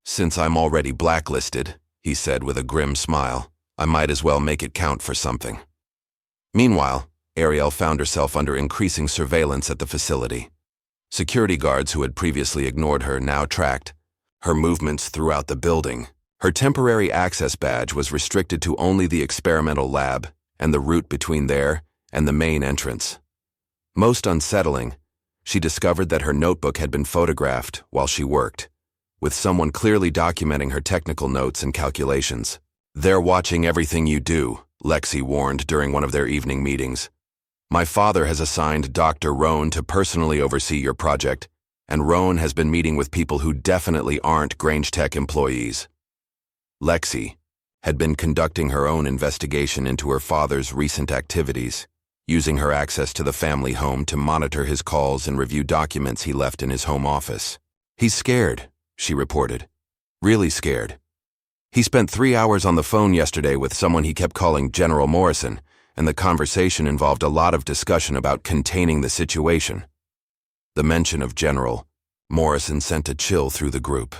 Speaker 1: "Since I'm already blacklisted," he said with a grim smile, "I might as well make it count for something." Meanwhile, Arielle found herself under increasing surveillance at the facility. Security guards who had previously ignored her now tracked her movements throughout the building, Her temporary access badge was restricted to only the experimental lab and the route between there and the main entrance. Most unsettling, she discovered that her notebook had been photographed while she worked, with someone clearly documenting her technical notes and calculations. "They're watching everything you do," Lexi warned during one of their evening meetings. "My father has assigned Dr. Rohn to personally oversee your project, and Rohn has been meeting with people who definitely aren't Grange Tech employees." Lexi had been conducting her own investigation into her father's recent activities, using her access to the family home to monitor his calls and review documents he left in his home office. "He's scared," she reported. "Really scared. He spent 3 hours on the phone yesterday with someone he kept calling General Morrison, and the conversation involved a lot of discussion about containing the situation." The mention of General Morrison sent a chill through the group.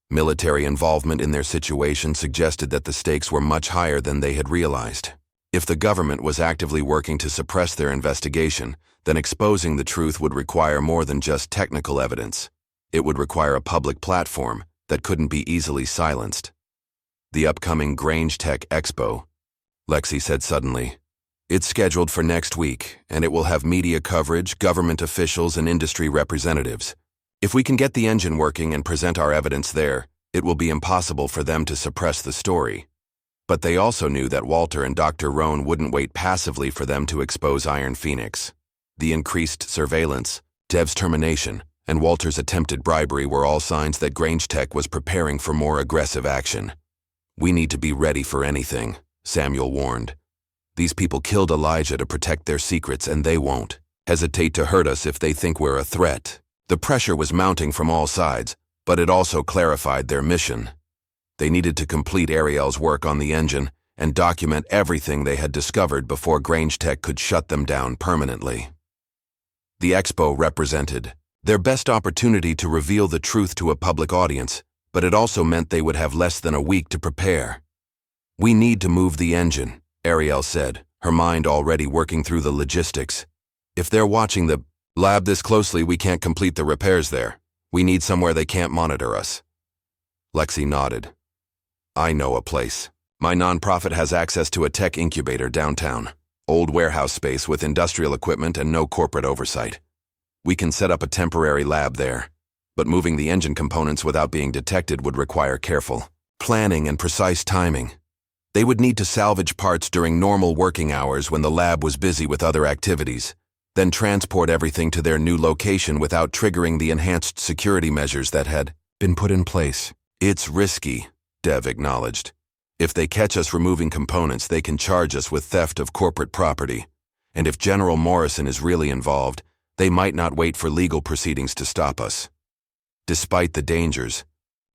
Speaker 1: Military involvement in their situation suggested that the stakes were much higher than they had realized. If the government was actively working to suppress their investigation, then exposing the truth would require more than just technical evidence. It would require a public platform that couldn't be easily silenced. "The upcoming Grange Tech Expo," Lexi said suddenly. "It's scheduled for next week, and it will have media coverage, government officials, and industry representatives. If we can get the engine working and present our evidence there, it will be impossible for them to suppress the story." But they also knew that Walter and Dr. Rohn wouldn't wait passively for them to expose Iron Phoenix. The increased surveillance, Dev's termination, and Walter's attempted bribery were all signs that Grange Tech was preparing for more aggressive action. "We need to be ready for anything," Samuel warned. "These people killed Elijah to protect their secrets, and they won't hesitate to hurt us if they think we're a threat." The pressure was mounting from all sides, but it also clarified their mission. They needed to complete Arielle's work on the engine and document everything they had discovered before Grange Tech could shut them down permanently. The expo represented their best opportunity to reveal the truth to a public audience, but it also meant they would have less than a week to prepare. "We need to move the engine," Arielle said, her mind already working through the logistics. "If they're watching the lab this closely, we can't complete the repairs there. We need somewhere they can't monitor us." Lexi nodded. "I know a place. My nonprofit has access to a tech incubator downtown, old warehouse space with industrial equipment and no corporate oversight. We can set up a temporary lab there, but moving the engine components without being detected would require careful planning and precise timing. They would need to salvage parts during normal working hours when the lab was busy with other activities, then transport everything to their new location without triggering the enhanced security measures that had been put in place. It's risky," Dev acknowledged. "If they catch us removing components, they can charge us with theft of corporate property. And if General Morrison is really involved, they might not wait for legal proceedings to stop us." Despite the dangers,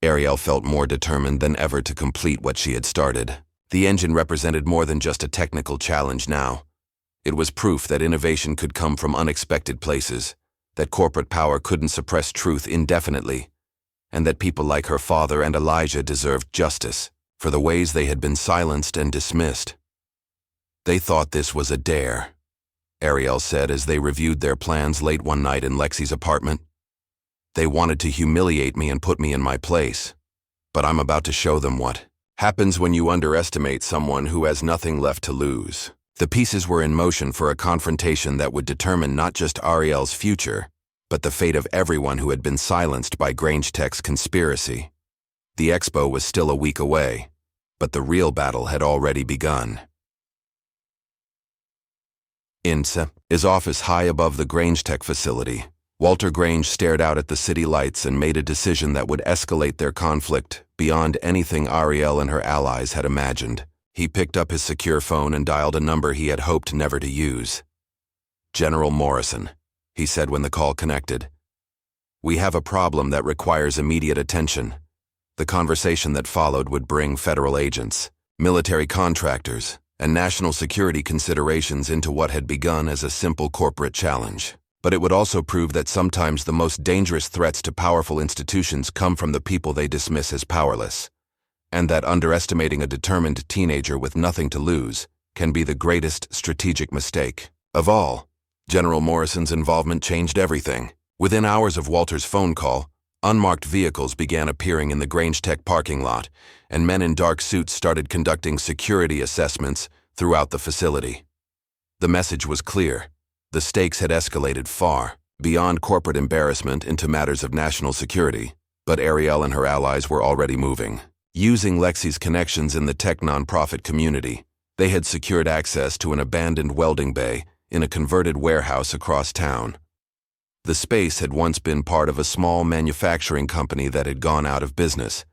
Speaker 1: Arielle felt more determined than ever to complete what she had started. The engine represented more than just a technical challenge now. It was proof that innovation could come from unexpected places, that corporate power couldn't suppress truth indefinitely, and that people like her father and Elijah deserved justice for the ways they had been silenced and dismissed. "They thought this was a dare," Arielle said as they reviewed their plans late one night in Lexi's apartment. "They wanted to humiliate me and put me in my place. But I'm about to show them what happens when you underestimate someone who has nothing left to lose." The pieces were in motion for a confrontation that would determine not just Arielle's future, but the fate of everyone who had been silenced by Grange Tech's conspiracy. The expo was still a week away, but the real battle had already begun. In his office high above the Grange Tech facility, Walter Grange stared out at the city lights and made a decision that would escalate their conflict beyond anything Arielle and her allies had imagined. He picked up his secure phone and dialed a number he had hoped never to use. "General Morrison," he said when the call connected. "We have a problem that requires immediate attention." The conversation that followed would bring federal agents, military contractors, and national security considerations into what had begun as a simple corporate challenge. But it would also prove that sometimes the most dangerous threats to powerful institutions come from the people they dismiss as powerless, and that underestimating a determined teenager with nothing to lose can be the greatest strategic mistake of all. General Morrison's involvement changed everything. Within hours of Walter's phone call, Unmarked vehicles began appearing in the Grange Tech parking lot, and men in dark suits started conducting security assessments throughout the facility. The message was clear. The stakes had escalated far, beyond corporate embarrassment into matters of national security, but Arielle and her allies were already moving. Using Lexi's connections in the tech nonprofit community, they had secured access to an abandoned welding bay in a converted warehouse across town. The space had once been part of a small manufacturing company that had gone out of business,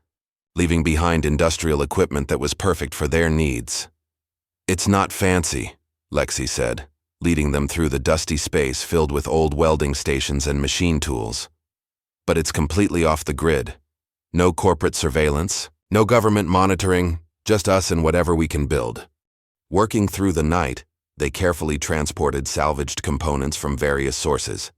Speaker 1: leaving behind industrial equipment that was perfect for their needs. "It's not fancy," Lexi said, leading them through the dusty space filled with old welding stations and machine tools. "But it's completely off the grid. No corporate surveillance, no government monitoring, just us and whatever we can build." Working through the night, they carefully transported salvaged components from various sources.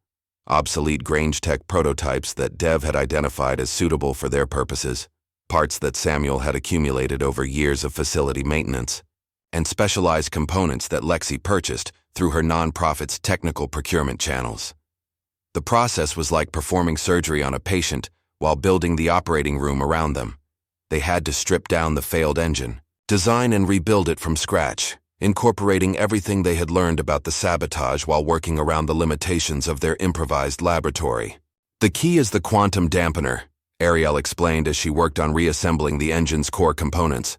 Speaker 1: Obsolete Grange Tech prototypes that Dev had identified as suitable for their purposes, parts that Samuel had accumulated over years of facility maintenance, and specialized components that Lexi purchased through her nonprofit's technical procurement channels. The process was like performing surgery on a patient while building the operating room around them. They had to strip down the failed engine, design and rebuild it from scratch, incorporating everything they had learned about the sabotage while working around the limitations of their improvised laboratory. "The key is the quantum dampener," Arielle explained as she worked on reassembling the engine's core components.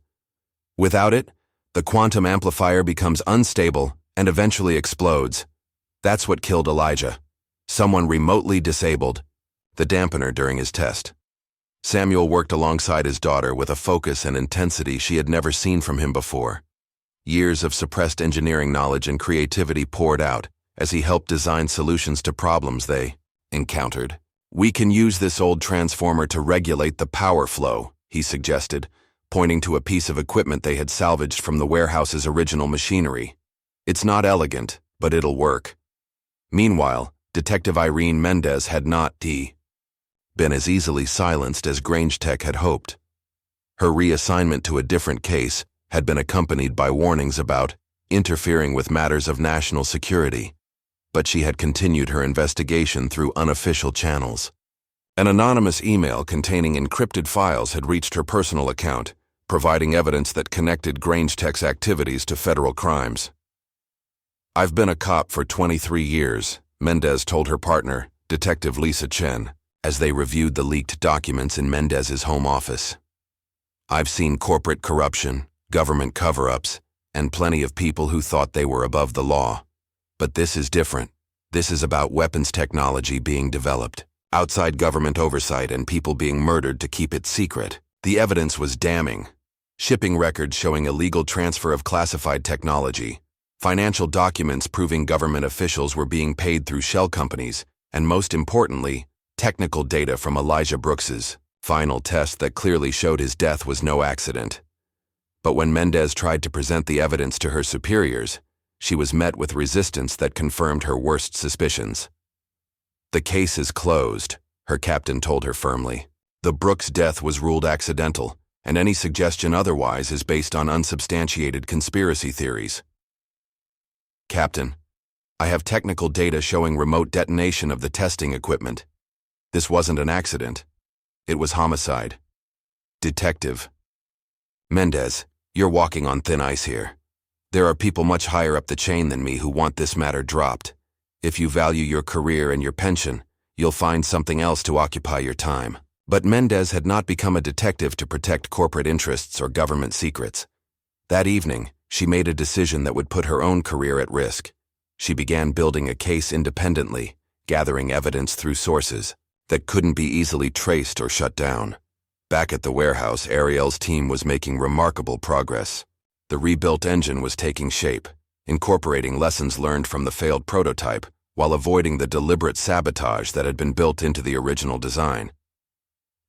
Speaker 1: "Without it, the quantum amplifier becomes unstable and eventually explodes. That's what killed Elijah. Someone remotely disabled the dampener during his test." Samuel worked alongside his daughter with a focus and intensity she had never seen from him before. Years of suppressed engineering knowledge and creativity poured out as he helped design solutions to problems they encountered. "We can use this old transformer to regulate the power flow," he suggested, pointing to a piece of equipment they had salvaged from the warehouse's original machinery. "It's not elegant, but it'll work." Meanwhile, Detective Irene Mendez had not been as easily silenced as Grange Tech had hoped. Her reassignment to a different case had been accompanied by warnings about interfering with matters of national security, but she had continued her investigation through unofficial channels. An anonymous email containing encrypted files had reached her personal account, providing evidence that connected Grange Tech's activities to federal crimes. "I've been a cop for 23 years, Mendez told her partner, Detective Lisa Chen, as they reviewed the leaked documents in Mendez's home office. "I've seen corporate corruption, government cover-ups, and plenty of people who thought they were above the law. But this is different. This is about weapons technology being developed, outside government oversight, and people being murdered to keep it secret." The evidence was damning. Shipping records showing illegal transfer of classified technology, financial documents proving government officials were being paid through shell companies, and most importantly, technical data from Elijah Brooks's final test that clearly showed his death was no accident. But when Mendez tried to present the evidence to her superiors, she was met with resistance that confirmed her worst suspicions. "The case is closed," her captain told her firmly. "The Brooks death was ruled accidental, and any suggestion otherwise is based on unsubstantiated conspiracy theories." "Captain, I have technical data showing remote detonation of the testing equipment. This wasn't an accident. It was homicide." "Detective Mendez, you're walking on thin ice here. There are people much higher up the chain than me who want this matter dropped. If you value your career and your pension, you'll find something else to occupy your time." But Mendez had not become a detective to protect corporate interests or government secrets. That evening, she made a decision that would put her own career at risk. She began building a case independently, gathering evidence through sources that couldn't be easily traced or shut down. Back at the warehouse, Arielle's team was making remarkable progress. The rebuilt engine was taking shape, incorporating lessons learned from the failed prototype while avoiding the deliberate sabotage that had been built into the original design.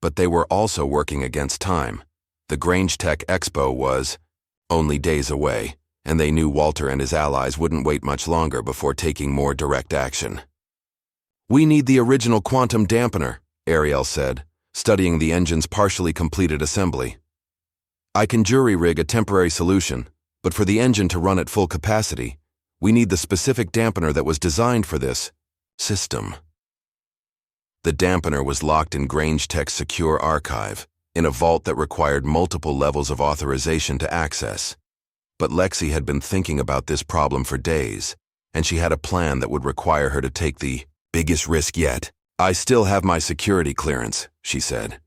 Speaker 1: But they were also working against time. The Grange Tech expo was only days away, and they knew Walter and his allies wouldn't wait much longer before taking more direct action. "We need the original quantum dampener," Arielle said, studying the engine's partially completed assembly. "I can jury-rig a temporary solution, but for the engine to run at full capacity, we need the specific dampener that was designed for this system." The dampener was locked in Grange Tech's secure archive, in a vault that required multiple levels of authorization to access. But Lexi had been thinking about this problem for days, and she had a plan that would require her to take the biggest risk yet. "I still have my security clearance," she said.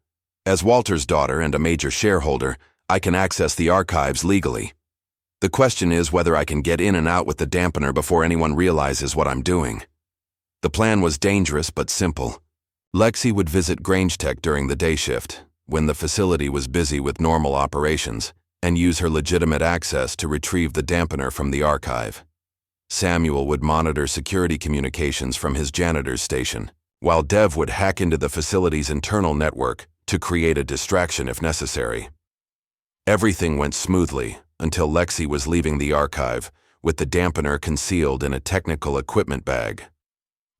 Speaker 1: "As Walter's daughter and a major shareholder, I can access the archives legally. The question is whether I can get in and out with the dampener before anyone realizes what I'm doing." The plan was dangerous but simple. Lexi would visit Grange Tech during the day shift, when the facility was busy with normal operations, and use her legitimate access to retrieve the dampener from the archive. Samuel would monitor security communications from his janitor's station, while Dev would hack into the facility's internal network to create a distraction if necessary. Everything went smoothly until Lexi was leaving the archive, with the dampener concealed in a technical equipment bag.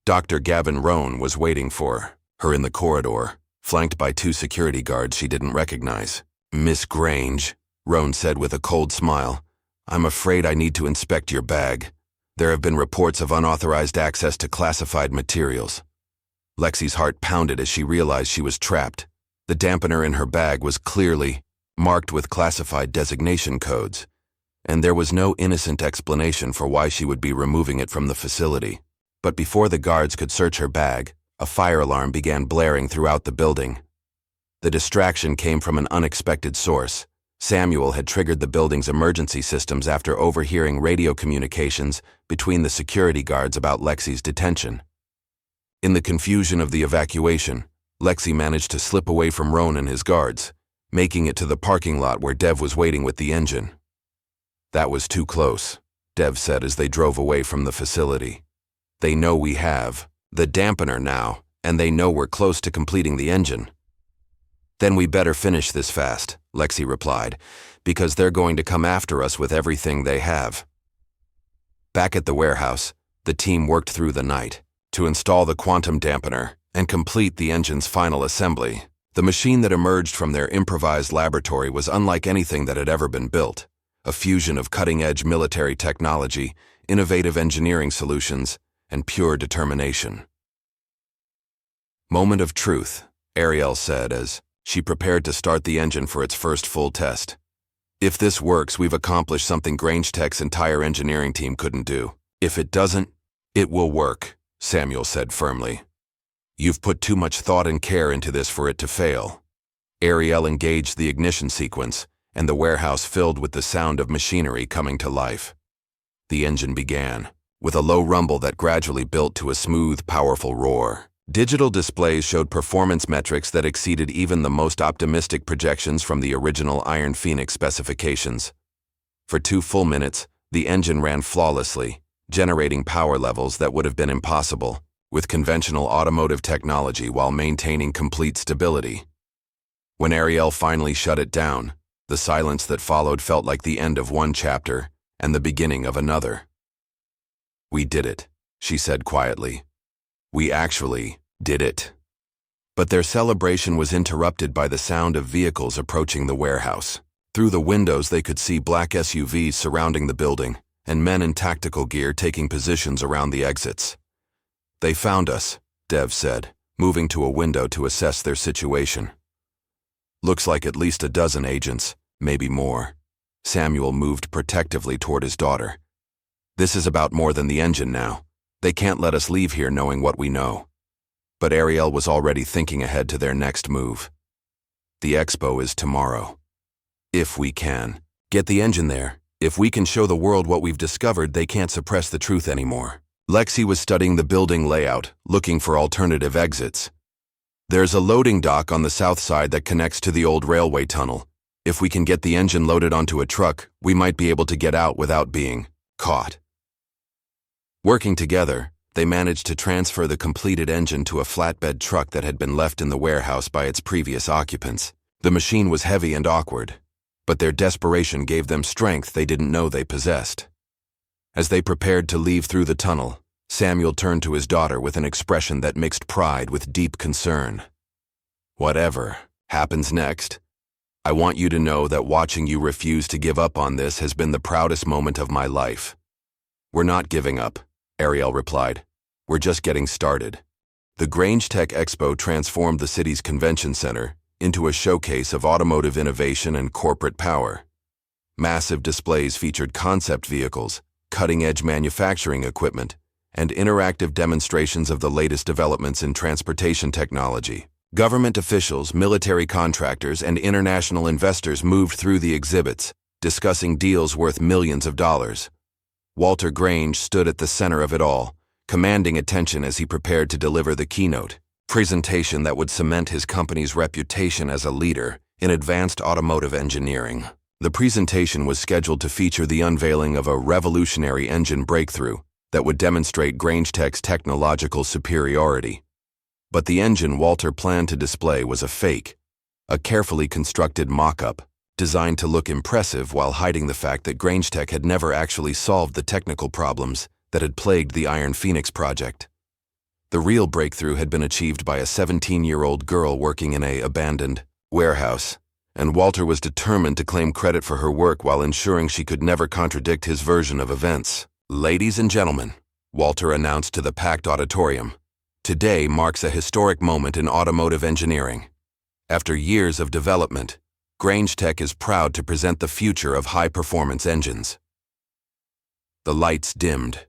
Speaker 1: Dr. Gavin Rohn was waiting for her in the corridor, flanked by 2 security guards she didn't recognize. "Miss Grange," Rohn said with a cold smile, "I'm afraid I need to inspect your bag. There have been reports of unauthorized access to classified materials." Lexi's heart pounded as she realized she was trapped. The dampener in her bag was clearly marked with classified designation codes, and there was no innocent explanation for why she would be removing it from the facility. But before the guards could search her bag, a fire alarm began blaring throughout the building. The distraction came from an unexpected source. Samuel had triggered the building's emergency systems after overhearing radio communications between the security guards about Lexi's detention. In the confusion of the evacuation, Lexi managed to slip away from Rohn and his guards, making it to the parking lot where Dev was waiting with the engine. "That was too close," Dev said as they drove away from the facility. "They know we have the dampener now, and they know we're close to completing the engine." "Then we better finish this fast," Lexi replied, "because they're going to come after us with everything they have." Back at the warehouse, the team worked through the night to install the quantum dampener and complete the engine's final assembly. The machine that emerged from their improvised laboratory was unlike anything that had ever been built, a fusion of cutting-edge military technology, innovative engineering solutions, and pure determination. "Moment of truth," Arielle said as she prepared to start the engine for its first full test. "If this works, we've accomplished something Grange Tech's entire engineering team couldn't do. If it doesn't, it will work," Samuel said firmly. "You've put too much thought and care into this for it to fail." Arielle engaged the ignition sequence, and the warehouse filled with the sound of machinery coming to life. The engine began, with a low rumble that gradually built to a smooth, powerful roar. Digital displays showed performance metrics that exceeded even the most optimistic projections from the original Iron Phoenix specifications. For 2 full minutes, the engine ran flawlessly, generating power levels that would have been impossible with conventional automotive technology while maintaining complete stability. When Arielle finally shut it down, the silence that followed felt like the end of one chapter and the beginning of another. "We did it," she said quietly. "We actually did it." But their celebration was interrupted by the sound of vehicles approaching the warehouse. Through the windows they could see black SUVs surrounding the building, and men in tactical gear taking positions around the exits. "They found us," Dev said, moving to a window to assess their situation. "Looks like at least a dozen agents, maybe more." Samuel moved protectively toward his daughter. "This is about more than the engine now. They can't let us leave here knowing what we know." But Arielle was already thinking ahead to their next move. "The expo is tomorrow. If we can get the engine there, if we can show the world what we've discovered, they can't suppress the truth anymore." Lexi was studying the building layout, looking for alternative exits. "There's a loading dock on the south side that connects to the old railway tunnel. If we can get the engine loaded onto a truck, we might be able to get out without being caught." Working together, they managed to transfer the completed engine to a flatbed truck that had been left in the warehouse by its previous occupants. The machine was heavy and awkward, but their desperation gave them strength they didn't know they possessed. As they prepared to leave through the tunnel, Samuel turned to his daughter with an expression that mixed pride with deep concern. "Whatever happens next, I want you to know that watching you refuse to give up on this has been the proudest moment of my life." "We're not giving up," Arielle replied. "We're just getting started." The Grange Tech Expo transformed the city's convention center into a showcase of automotive innovation and corporate power. Massive displays featured concept vehicles, cutting-edge manufacturing equipment, and interactive demonstrations of the latest developments in transportation technology. Government officials, military contractors, and international investors moved through the exhibits, discussing deals worth millions of dollars. Walter Grange stood at the center of it all, commanding attention as he prepared to deliver the keynote presentation that would cement his company's reputation as a leader in advanced automotive engineering. The presentation was scheduled to feature the unveiling of a revolutionary engine breakthrough that would demonstrate Grange Tech's technological superiority. But the engine Walter planned to display was a fake, a carefully constructed mock-up, designed to look impressive while hiding the fact that Grange Tech had never actually solved the technical problems that had plagued the Iron Phoenix project. The real breakthrough had been achieved by a 17-year-old girl working in an abandoned warehouse, and Walter was determined to claim credit for her work while ensuring she could never contradict his version of events. "Ladies and gentlemen," Walter announced to the packed auditorium, "today marks a historic moment in automotive engineering. After years of development, Grange Tech is proud to present the future of high-performance engines." The lights dimmed,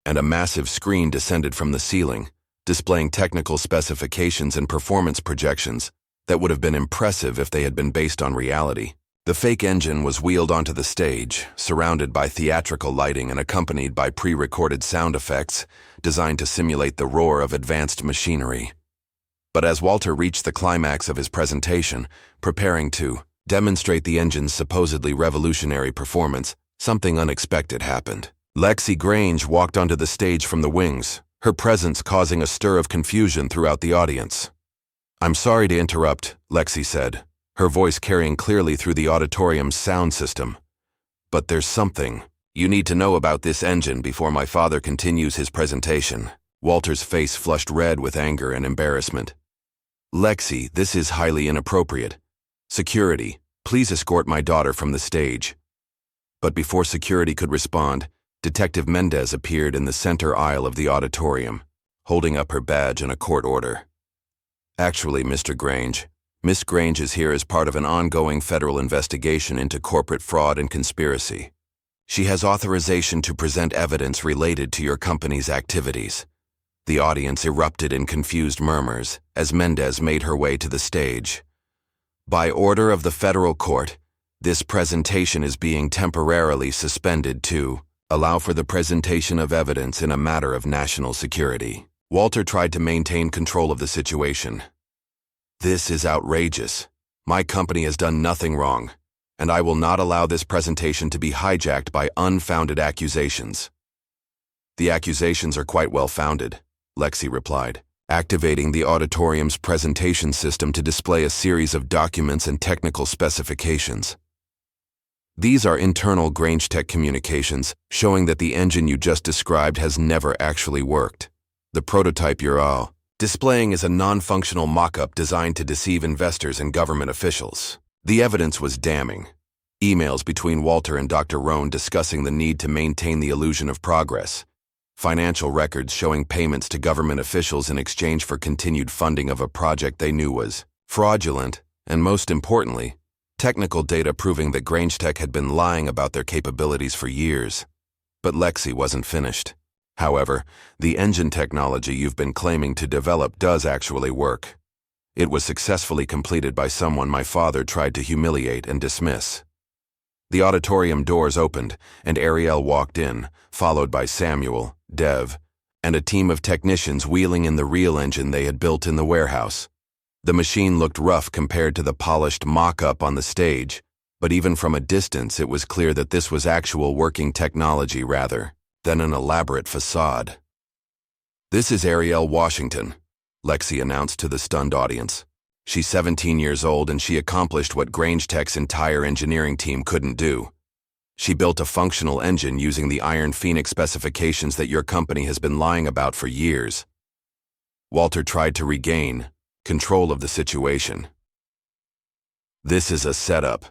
Speaker 1: and a massive screen descended from the ceiling, displaying technical specifications and performance projections that would have been impressive if they had been based on reality. The fake engine was wheeled onto the stage, surrounded by theatrical lighting and accompanied by pre-recorded sound effects designed to simulate the roar of advanced machinery. But as Walter reached the climax of his presentation, preparing to demonstrate the engine's supposedly revolutionary performance, something unexpected happened. Lexi Grange walked onto the stage from the wings, her presence causing a stir of confusion throughout the audience. "I'm sorry to interrupt," Lexi said, her voice carrying clearly through the auditorium's sound system. "But there's something you need to know about this engine before my father continues his presentation." Walter's face flushed red with anger and embarrassment. "Lexi, this is highly inappropriate. Security, please escort my daughter from the stage." But before security could respond, Detective Mendez appeared in the center aisle of the auditorium, holding up her badge and a court order. "Actually, Mr. Grange, Miss Grange is here as part of an ongoing federal investigation into corporate fraud and conspiracy. She has authorization to present evidence related to your company's activities." The audience erupted in confused murmurs as Mendez made her way to the stage. "By order of the federal court, this presentation is being temporarily suspended to allow for the presentation of evidence in a matter of national security." Walter tried to maintain control of the situation. "This is outrageous. My company has done nothing wrong, and I will not allow this presentation to be hijacked by unfounded accusations." "The accusations are quite well founded," Lexi replied, activating the auditorium's presentation system to display a series of documents and technical specifications. "These are internal Grange Tech communications showing that the engine you just described has never actually worked. The prototype you're all displaying is a non-functional mock-up designed to deceive investors and government officials." The evidence was damning. Emails between Walter and Dr. Rohn discussing the need to maintain the illusion of progress. Financial records showing payments to government officials in exchange for continued funding of a project they knew was fraudulent, and most importantly, technical data proving that Grange Tech had been lying about their capabilities for years. But Lexi wasn't finished. "However, the engine technology you've been claiming to develop does actually work. It was successfully completed by someone my father tried to humiliate and dismiss." The auditorium doors opened, and Arielle walked in, followed by Samuel, Dev, and a team of technicians wheeling in the real engine they had built in the warehouse. The machine looked rough compared to the polished mock-up on the stage, but even from a distance it was clear that this was actual working technology rather than an elaborate facade. "This is Arielle Washington," Lexi announced to the stunned audience. "She's 17 years old and she accomplished what Grange Tech's entire engineering team couldn't do. She built a functional engine using the Iron Phoenix specifications that your company has been lying about for years." Walter tried to regain control of the situation. "This is a setup.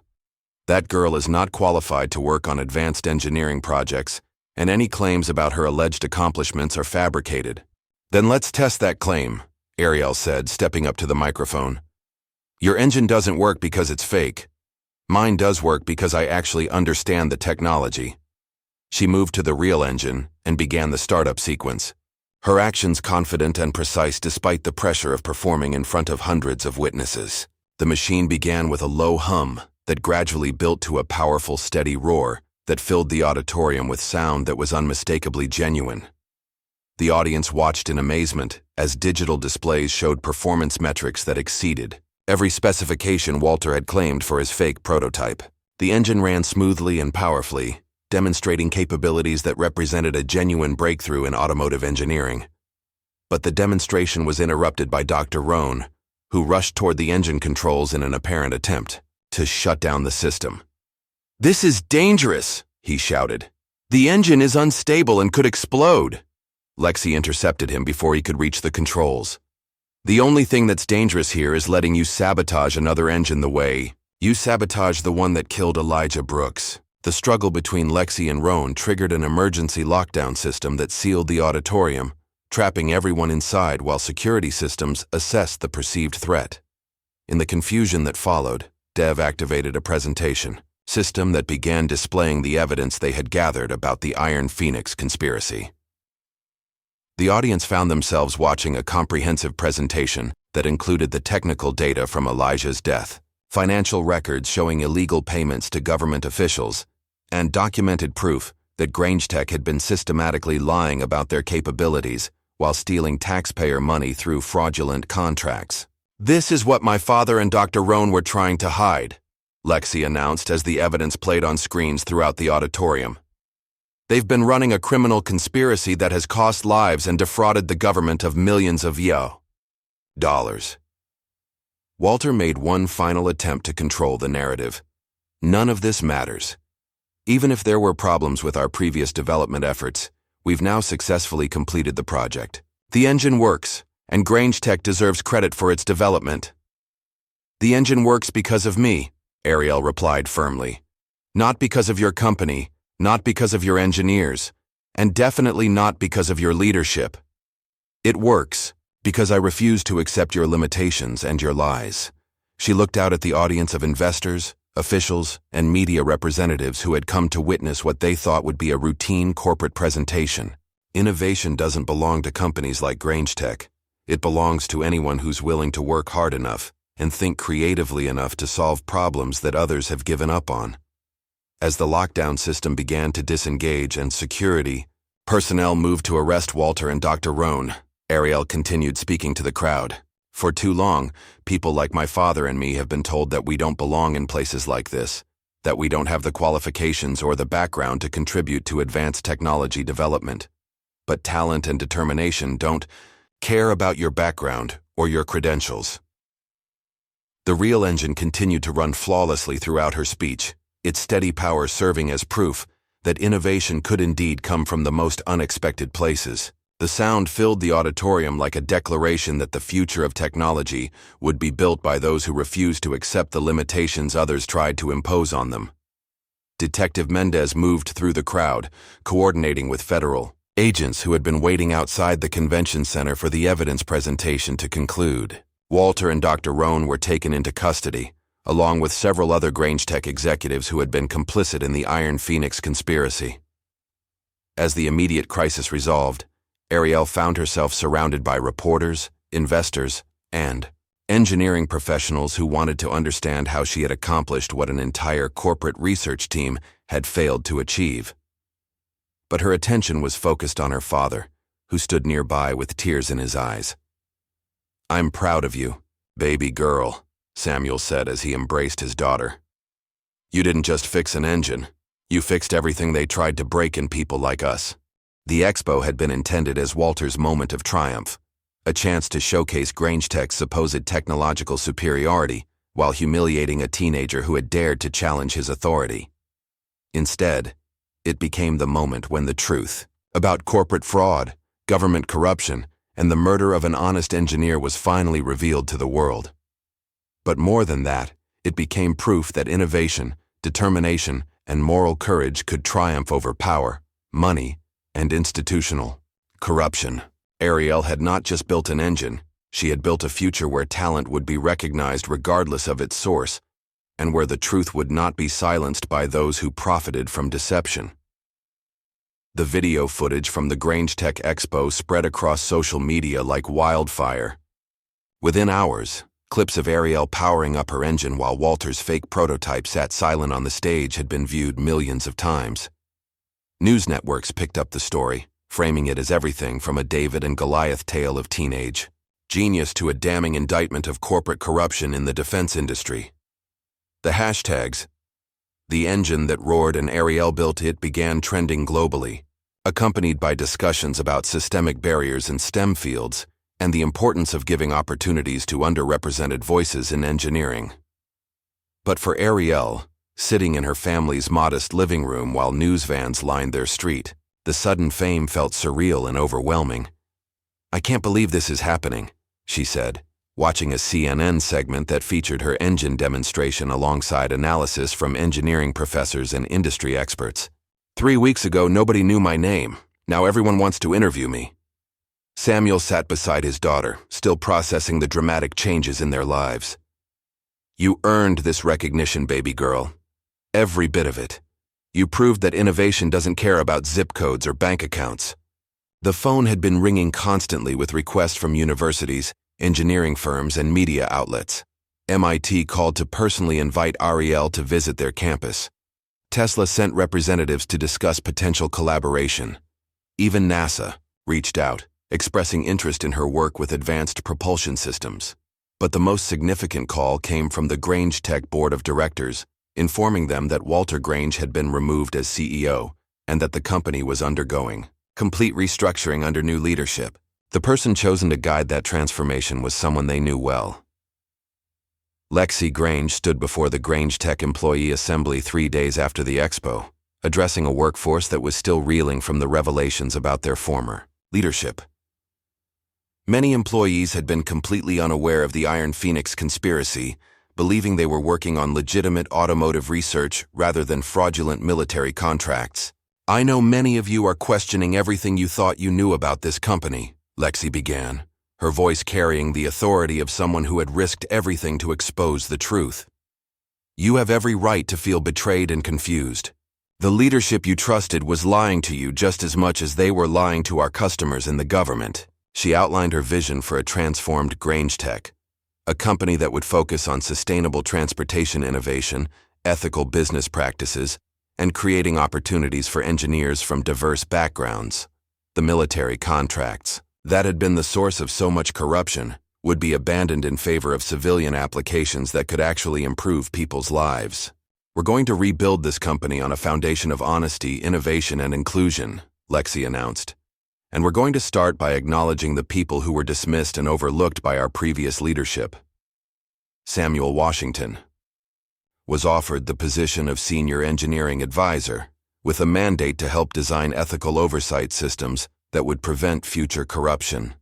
Speaker 1: That girl is not qualified to work on advanced engineering projects, and any claims about her alleged accomplishments are fabricated. Then let's test that claim, Arielle said, stepping up to the microphone. Your engine doesn't work because it's fake. Mine does work because I actually understand the technology. She moved to the real engine and began the startup sequence, her actions confident and precise despite the pressure of performing in front of hundreds of witnesses. The machine began with a low hum that gradually built to a powerful, steady roar that filled the auditorium with sound that was unmistakably genuine. The audience watched in amazement as digital displays showed performance metrics that exceeded every specification Walter had claimed for his fake prototype. The engine ran smoothly and powerfully, demonstrating capabilities that represented a genuine breakthrough in automotive engineering. But the demonstration was interrupted by Dr. Rohn, who rushed toward the engine controls in an apparent attempt to shut down the system. "This is dangerous," he shouted. "The engine is unstable and could explode." Lexi intercepted him before he could reach the controls. "The only thing that's dangerous here is letting you sabotage another engine the way you sabotaged the one that killed Elijah Brooks." The struggle between Lexi and Rohn triggered an emergency lockdown system that sealed the auditorium, trapping everyone inside while security systems assessed the perceived threat. In the confusion that followed, Dev activated a presentation system that began displaying the evidence they had gathered about the Iron Phoenix conspiracy. The audience found themselves watching a comprehensive presentation that included the technical data from Elijah's death, financial records showing illegal payments to government officials, and documented proof that Grange Tech had been systematically lying about their capabilities while stealing taxpayer money through fraudulent contracts. "This is what my father and Dr. Rohn were trying to hide," Lexi announced as the evidence played on screens throughout the auditorium. "They've been running a criminal conspiracy that has cost lives and defrauded the government of millions of dollars." Walter made one final attempt to control the narrative. "None of this matters. Even if there were problems with our previous development efforts, we've now successfully completed the project. The engine works, and Grange Tech deserves credit for its development." "The engine works because of me," Arielle replied firmly. "Not because of your company, not because of your engineers, and definitely not because of your leadership. It works because I refuse to accept your limitations and your lies." She looked out at the audience of investors, officials, and media representatives who had come to witness what they thought would be a routine corporate presentation. Innovation doesn't belong to companies like Grange Tech. It belongs to anyone who's willing to work hard enough and think creatively enough to solve problems that others have given up on. As the lockdown system began to disengage and security personnel moved to arrest Walter and Dr. Rohn, Arielle continued speaking to the crowd. "For too long, people like my father and me have been told that we don't belong in places like this, that we don't have the qualifications or the background to contribute to advanced technology development. But talent and determination don't care about your background or your credentials." The real engine continued to run flawlessly throughout her speech, its steady power serving as proof that innovation could indeed come from the most unexpected places. The sound filled the auditorium like a declaration that the future of technology would be built by those who refused to accept the limitations others tried to impose on them. Detective Mendez moved through the crowd, coordinating with federal agents who had been waiting outside the convention center for the evidence presentation to conclude. Walter and Dr. Rohn were taken into custody, along with several other Grange Tech executives who had been complicit in the Iron Phoenix conspiracy. As the immediate crisis resolved, Arielle found herself surrounded by reporters, investors, and engineering professionals who wanted to understand how she had accomplished what an entire corporate research team had failed to achieve. But her attention was focused on her father, who stood nearby with tears in his eyes. "I'm proud of you, baby girl," Samuel said as he embraced his daughter. "You didn't just fix an engine, you fixed everything they tried to break in people like us." The expo had been intended as Walter's moment of triumph, a chance to showcase Grange Tech's supposed technological superiority while humiliating a teenager who had dared to challenge his authority. Instead, it became the moment when the truth about corporate fraud, government corruption, and the murder of an honest engineer was finally revealed to the world. But more than that, it became proof that innovation, determination, and moral courage could triumph over power, money, and institutional corruption. Arielle had not just built an engine, she had built a future where talent would be recognized regardless of its source, and where the truth would not be silenced by those who profited from deception. The video footage from the Grange Tech Expo spread across social media like wildfire. Within hours, clips of Arielle powering up her engine while Walter's fake prototype sat silent on the stage had been viewed millions of times. News networks picked up the story, framing it as everything from a David and Goliath tale of teenage genius to a damning indictment of corporate corruption in the defense industry. The hashtags, "The engine that roared and Arielle built it," began trending globally, accompanied by discussions about systemic barriers in STEM fields and the importance of giving opportunities to underrepresented voices in engineering. But for Arielle, sitting in her family's modest living room while news vans lined their street, the sudden fame felt surreal and overwhelming. "I can't believe this is happening," she said, watching a CNN segment that featured her engine demonstration alongside analysis from engineering professors and industry experts. "3 weeks ago, nobody knew my name. Now everyone wants to interview me." Samuel sat beside his daughter, still processing the dramatic changes in their lives. "You earned this recognition, baby girl. Every bit of it. You proved that innovation doesn't care about zip codes or bank accounts." The phone had been ringing constantly with requests from universities, engineering firms, and media outlets. MIT called to personally invite Arielle to visit their campus. Tesla sent representatives to discuss potential collaboration. Even NASA reached out, expressing interest in her work with advanced propulsion systems. But the most significant call came from the Grange Tech Board of Directors, informing them that Walter Grange had been removed as CEO and that the company was undergoing complete restructuring under new leadership. The person chosen to guide that transformation was someone they knew well. Lexi Grange stood before the Grange Tech Employee Assembly 3 days after the expo, addressing a workforce that was still reeling from the revelations about their former leadership. Many employees had been completely unaware of the Iron Phoenix conspiracy, believing they were working on legitimate automotive research rather than fraudulent military contracts. "I know many of you are questioning everything you thought you knew about this company," Lexi began, her voice carrying the authority of someone who had risked everything to expose the truth. "You have every right to feel betrayed and confused. The leadership you trusted was lying to you just as much as they were lying to our customers in the government." She outlined her vision for a transformed Grange Tech, a company that would focus on sustainable transportation innovation, ethical business practices, and creating opportunities for engineers from diverse backgrounds. The military contracts that had been the source of so much corruption would be abandoned in favor of civilian applications that could actually improve people's lives. "We're going to rebuild this company on a foundation of honesty, innovation, and inclusion," Lexi announced. "And we're going to start by acknowledging the people who were dismissed and overlooked by our previous leadership." Samuel Washington was offered the position of Senior Engineering Advisor, with a mandate to help design ethical oversight systems that would prevent future corruption.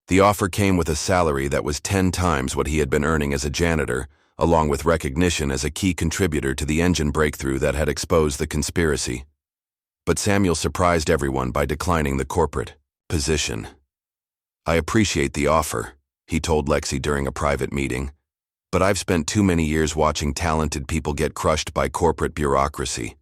Speaker 1: The offer came with a salary that was 10 times what he had been earning as a janitor, along with recognition as a key contributor to the engine breakthrough that had exposed the conspiracy. But Samuel surprised everyone by declining the corporate position. "I appreciate the offer," he told Lexi during a private meeting, "but I've spent too many years watching talented people get crushed by corporate bureaucracy.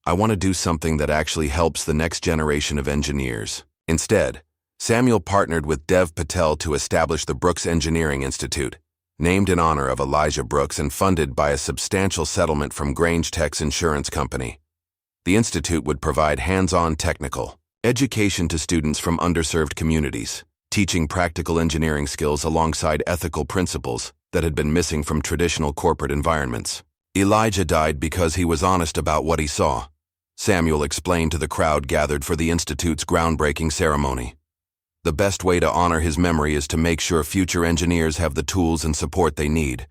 Speaker 1: I want to do something that actually helps the next generation of engineers." Instead, Samuel partnered with Dev Patel to establish the Brooks Engineering Institute, named in honor of Elijah Brooks and funded by a substantial settlement from Grange Tech's insurance company. The institute would provide hands-on technical education to students from underserved communities, teaching practical engineering skills alongside ethical principles that had been missing from traditional corporate environments. "Elijah died because he was honest about what he saw," Samuel explained to the crowd gathered for the institute's groundbreaking ceremony. "The best way to honor his memory is to make sure future engineers have the tools and support they need,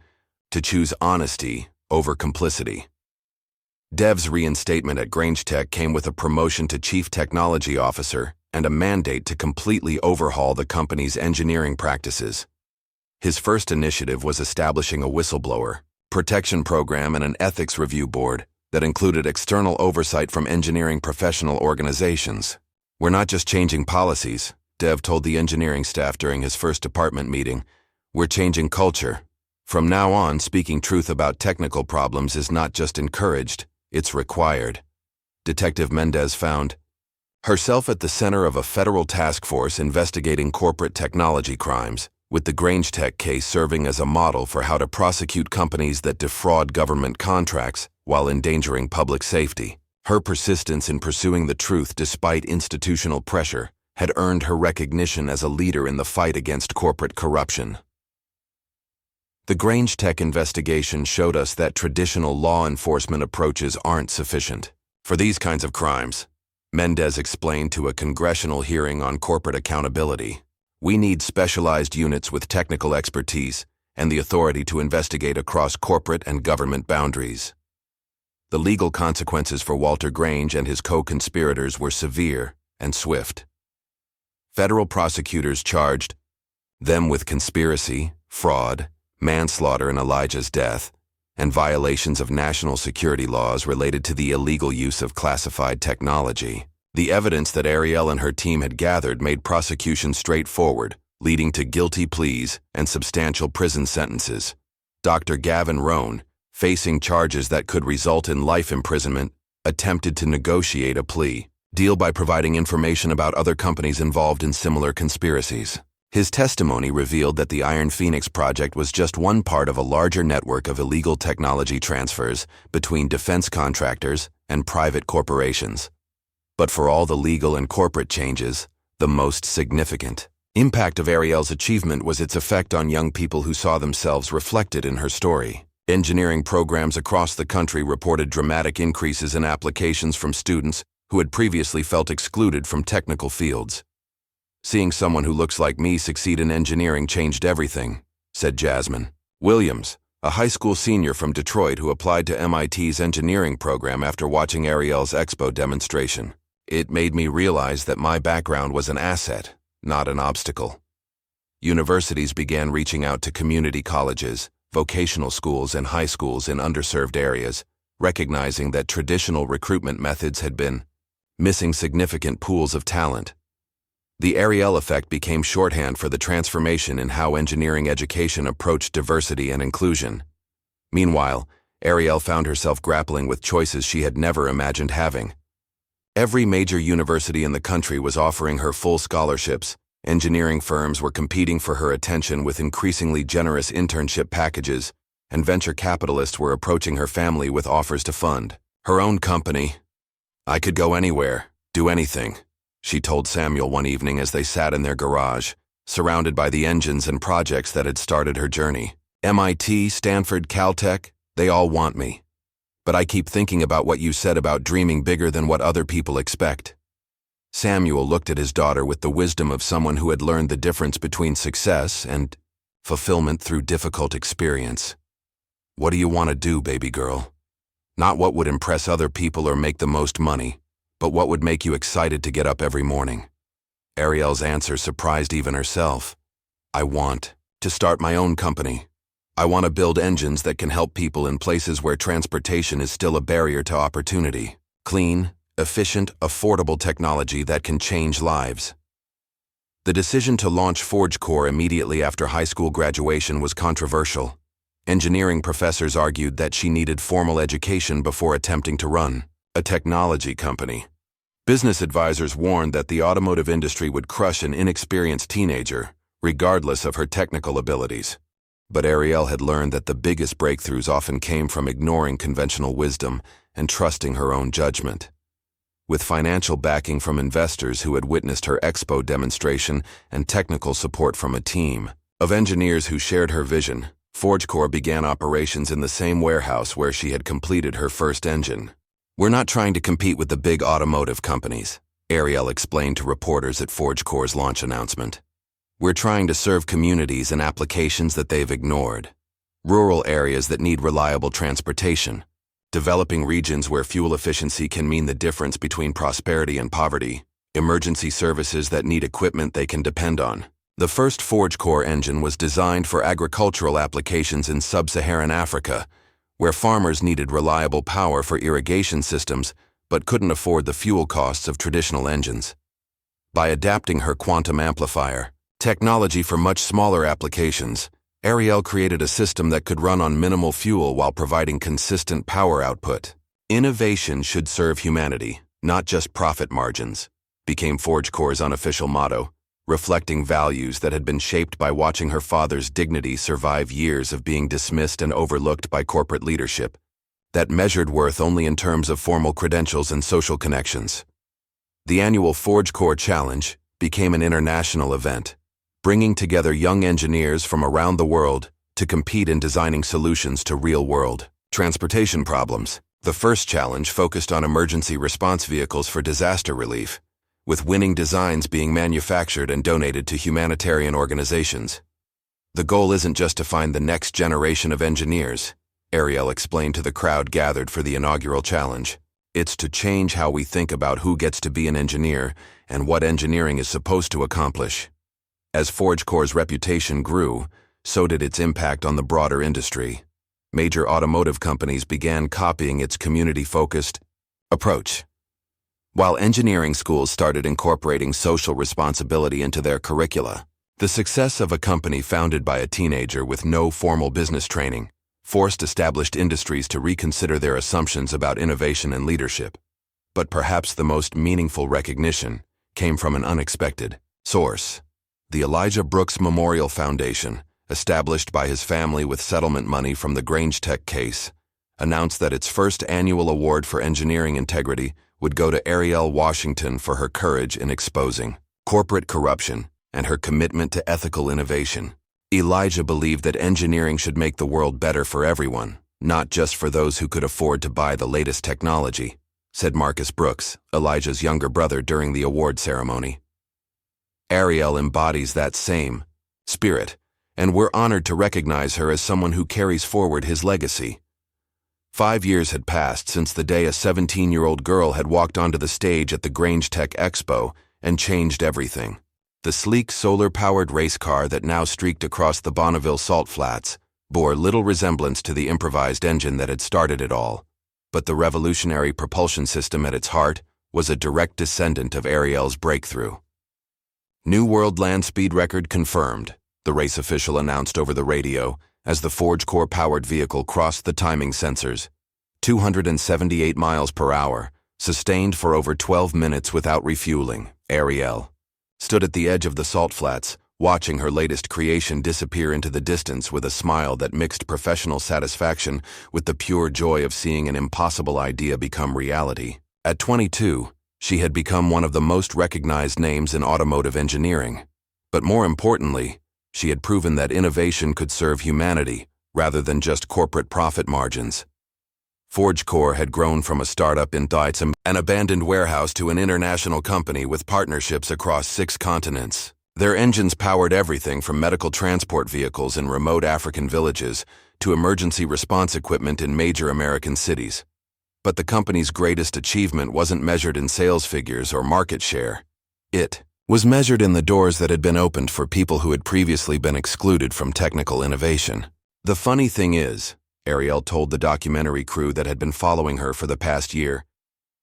Speaker 1: to choose honesty over complicity." Dev's reinstatement at Grange Tech came with a promotion to Chief Technology Officer and a mandate to completely overhaul the company's engineering practices. His first initiative was establishing a whistleblower protection program and an ethics review board that included external oversight from engineering professional organizations. "We're not just changing policies, Dev told the engineering staff during his first department meeting. We're changing culture. From now on, speaking truth about technical problems is not just encouraged, it's required. Detective Mendez found herself at the center of a federal task force investigating corporate technology crimes, with the Grange Tech case serving as a model for how to prosecute companies that defraud government contracts while endangering public safety. Her persistence in pursuing the truth despite institutional pressure had earned her recognition as a leader in the fight against corporate corruption. The Grange Tech investigation showed us that traditional law enforcement approaches aren't sufficient for these kinds of crimes, Mendez explained to a congressional hearing on corporate accountability. We need specialized units with technical expertise and the authority to investigate across corporate and government boundaries. The legal consequences for Walter Grange and his co-conspirators were severe and swift. Federal prosecutors charged them with conspiracy, fraud, manslaughter in Elijah's death, and violations of national security laws related to the illegal use of classified technology. The evidence that Arielle and her team had gathered made prosecution straightforward, leading to guilty pleas and substantial prison sentences. Dr. Gavin Rohn, facing charges that could result in life imprisonment, attempted to negotiate a plea deal by providing information about other companies involved in similar conspiracies. His testimony revealed that the Iron Phoenix project was just one part of a larger network of illegal technology transfers between defense contractors and private corporations. But for all the legal and corporate changes, the most significant impact of Arielle's achievement was its effect on young people who saw themselves reflected in her story. Engineering programs across the country reported dramatic increases in applications from students who had previously felt excluded from technical fields. Seeing someone who looks like me succeed in engineering changed everything, said Jasmine Williams, a high school senior from Detroit who applied to MIT's engineering program after watching Arielle's expo demonstration. It made me realize that my background was an asset, not an obstacle. Universities began reaching out to community colleges, vocational schools, and high schools in underserved areas, recognizing that traditional recruitment methods had been missing significant pools of talent. The Arielle effect became shorthand for the transformation in how engineering education approached diversity and inclusion. Meanwhile, Arielle found herself grappling with choices she had never imagined having. Every major university in the country was offering her full scholarships. Engineering firms were competing for her attention with increasingly generous internship packages, and venture capitalists were approaching her family with offers to fund her own company. I could go anywhere, do anything, she told Samuel one evening as they sat in their garage, surrounded by the engines and projects that had started her journey. MIT, Stanford, Caltech, they all want me. But I keep thinking about what you said about dreaming bigger than what other people expect. Samuel looked at his daughter with the wisdom of someone who had learned the difference between success and fulfillment through difficult experience. What do you want to do, baby girl? Not what would impress other people or make the most money, but what would make you excited to get up every morning? Arielle's answer surprised even herself. I want to start my own company. I want to build engines that can help people in places where transportation is still a barrier to opportunity. Clean, efficient, affordable technology that can change lives. The decision to launch ForgeCore immediately after high school graduation was controversial. Engineering professors argued that she needed formal education before attempting to run a technology company. Business advisors warned that the automotive industry would crush an inexperienced teenager, regardless of her technical abilities. But Arielle had learned that the biggest breakthroughs often came from ignoring conventional wisdom and trusting her own judgment. With financial backing from investors who had witnessed her expo demonstration and technical support from a team of engineers who shared her vision, ForgeCore began operations in the same warehouse where she had completed her first engine. We're not trying to compete with the big automotive companies, Arielle explained to reporters at ForgeCore's launch announcement. We're trying to serve communities and applications that they've ignored. Rural areas that need reliable transportation. Developing regions where fuel efficiency can mean the difference between prosperity and poverty. Emergency services that need equipment they can depend on. The first ForgeCore engine was designed for agricultural applications in sub-Saharan Africa, where farmers needed reliable power for irrigation systems but couldn't afford the fuel costs of traditional engines. By adapting her quantum amplifier technology for much smaller applications, Arielle created a system that could run on minimal fuel while providing consistent power output. Innovation should serve humanity, not just profit margins, became ForgeCore's unofficial motto, reflecting values that had been shaped by watching her father's dignity survive years of being dismissed and overlooked by corporate leadership that measured worth only in terms of formal credentials and social connections. The annual ForgeCore Challenge became an international event, bringing together young engineers from around the world to compete in designing solutions to real-world transportation problems. The first challenge focused on emergency response vehicles for disaster relief, with winning designs being manufactured and donated to humanitarian organizations. The goal isn't just to find the next generation of engineers, Arielle explained to the crowd gathered for the inaugural challenge. It's to change how we think about who gets to be an engineer and what engineering is supposed to accomplish. As ForgeCore's reputation grew, so did its impact on the broader industry. Major automotive companies began copying its community-focused approach. While engineering schools started incorporating social responsibility into their curricula, the success of a company founded by a teenager with no formal business training forced established industries to reconsider their assumptions about innovation and leadership. But perhaps the most meaningful recognition came from an unexpected source. The Elijah Brooks Memorial Foundation, established by his family with settlement money from the Grange Tech case, announced that its first annual award for engineering integrity would go to Arielle Washington for her courage in exposing corporate corruption and her commitment to ethical innovation. Elijah believed that engineering should make the world better for everyone, not just for those who could afford to buy the latest technology, said Marcus Brooks, Elijah's younger brother, during the award ceremony. Arielle embodies that same spirit, and we're honored to recognize her as someone who carries forward his legacy. 5 years had passed since the day a 17-year-old girl had walked onto the stage at the Grange Tech Expo and changed everything. The sleek solar-powered race car that now streaked across the Bonneville salt flats bore little resemblance to the improvised engine that had started it all, but the revolutionary propulsion system at its heart was a direct descendant of Arielle's breakthrough. New world land speed record confirmed, the race official announced over the radio as the ForgeCore-powered vehicle crossed the timing sensors. 278 miles per hour, sustained for over 12 minutes without refueling. Arielle stood at the edge of the salt flats, watching her latest creation disappear into the distance with a smile that mixed professional satisfaction with the pure joy of seeing an impossible idea become reality. At 22, she had become one of the most recognized names in automotive engineering. But more importantly, she had proven that innovation could serve humanity rather than just corporate profit margins. ForgeCore had grown from a startup in Dietzen, an abandoned warehouse, to an international company with partnerships across 6 continents. Their engines powered everything from medical transport vehicles in remote African villages to emergency response equipment in major American cities. But the company's greatest achievement wasn't measured in sales figures or market share. It was measured in the doors that had been opened for people who had previously been excluded from technical innovation. The funny thing is, Arielle told the documentary crew that had been following her for the past year,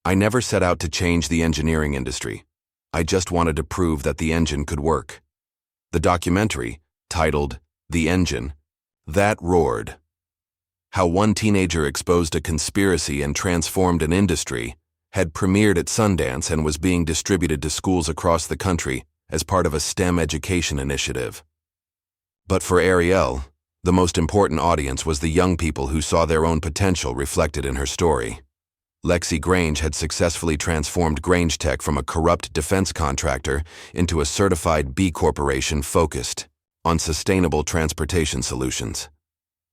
Speaker 1: I never set out to change the engineering industry. I just wanted to prove that the engine could work. The documentary, titled The Engine, That Roared. How one teenager exposed a conspiracy and transformed an industry, had premiered at Sundance and was being distributed to schools across the country as part of a STEM education initiative. But for Arielle, the most important audience was the young people who saw their own potential reflected in her story. Lexi Grange had successfully transformed Grange Tech from a corrupt defense contractor into a certified B Corporation focused on sustainable transportation solutions.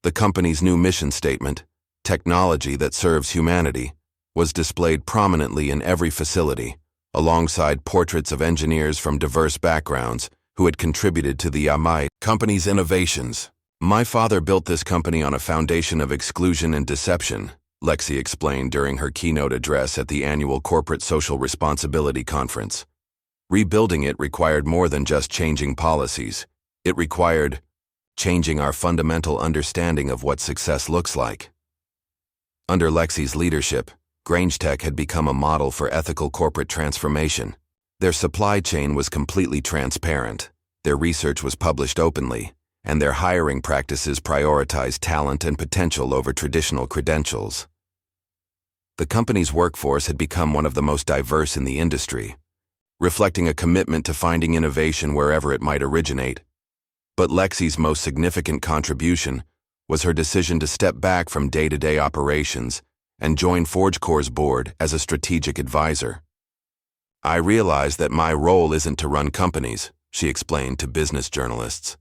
Speaker 1: The company's new mission statement, "Technology that serves humanity," was displayed prominently in every facility, alongside portraits of engineers from diverse backgrounds who had contributed to the company's innovations. My father built this company on a foundation of exclusion and deception, Lexi explained during her keynote address at the annual Corporate Social Responsibility Conference. Rebuilding it required more than just changing policies. It required changing our fundamental understanding of what success looks like. Under Lexi's leadership, Grange Tech had become a model for ethical corporate transformation. Their supply chain was completely transparent, their research was published openly, and their hiring practices prioritized talent and potential over traditional credentials. The company's workforce had become one of the most diverse in the industry, reflecting a commitment to finding innovation wherever it might originate. But Lexi's most significant contribution was her decision to step back from day-to-day operations and join ForgeCore's board as a strategic advisor. "I realize that my role isn't to run companies," she explained to business journalists.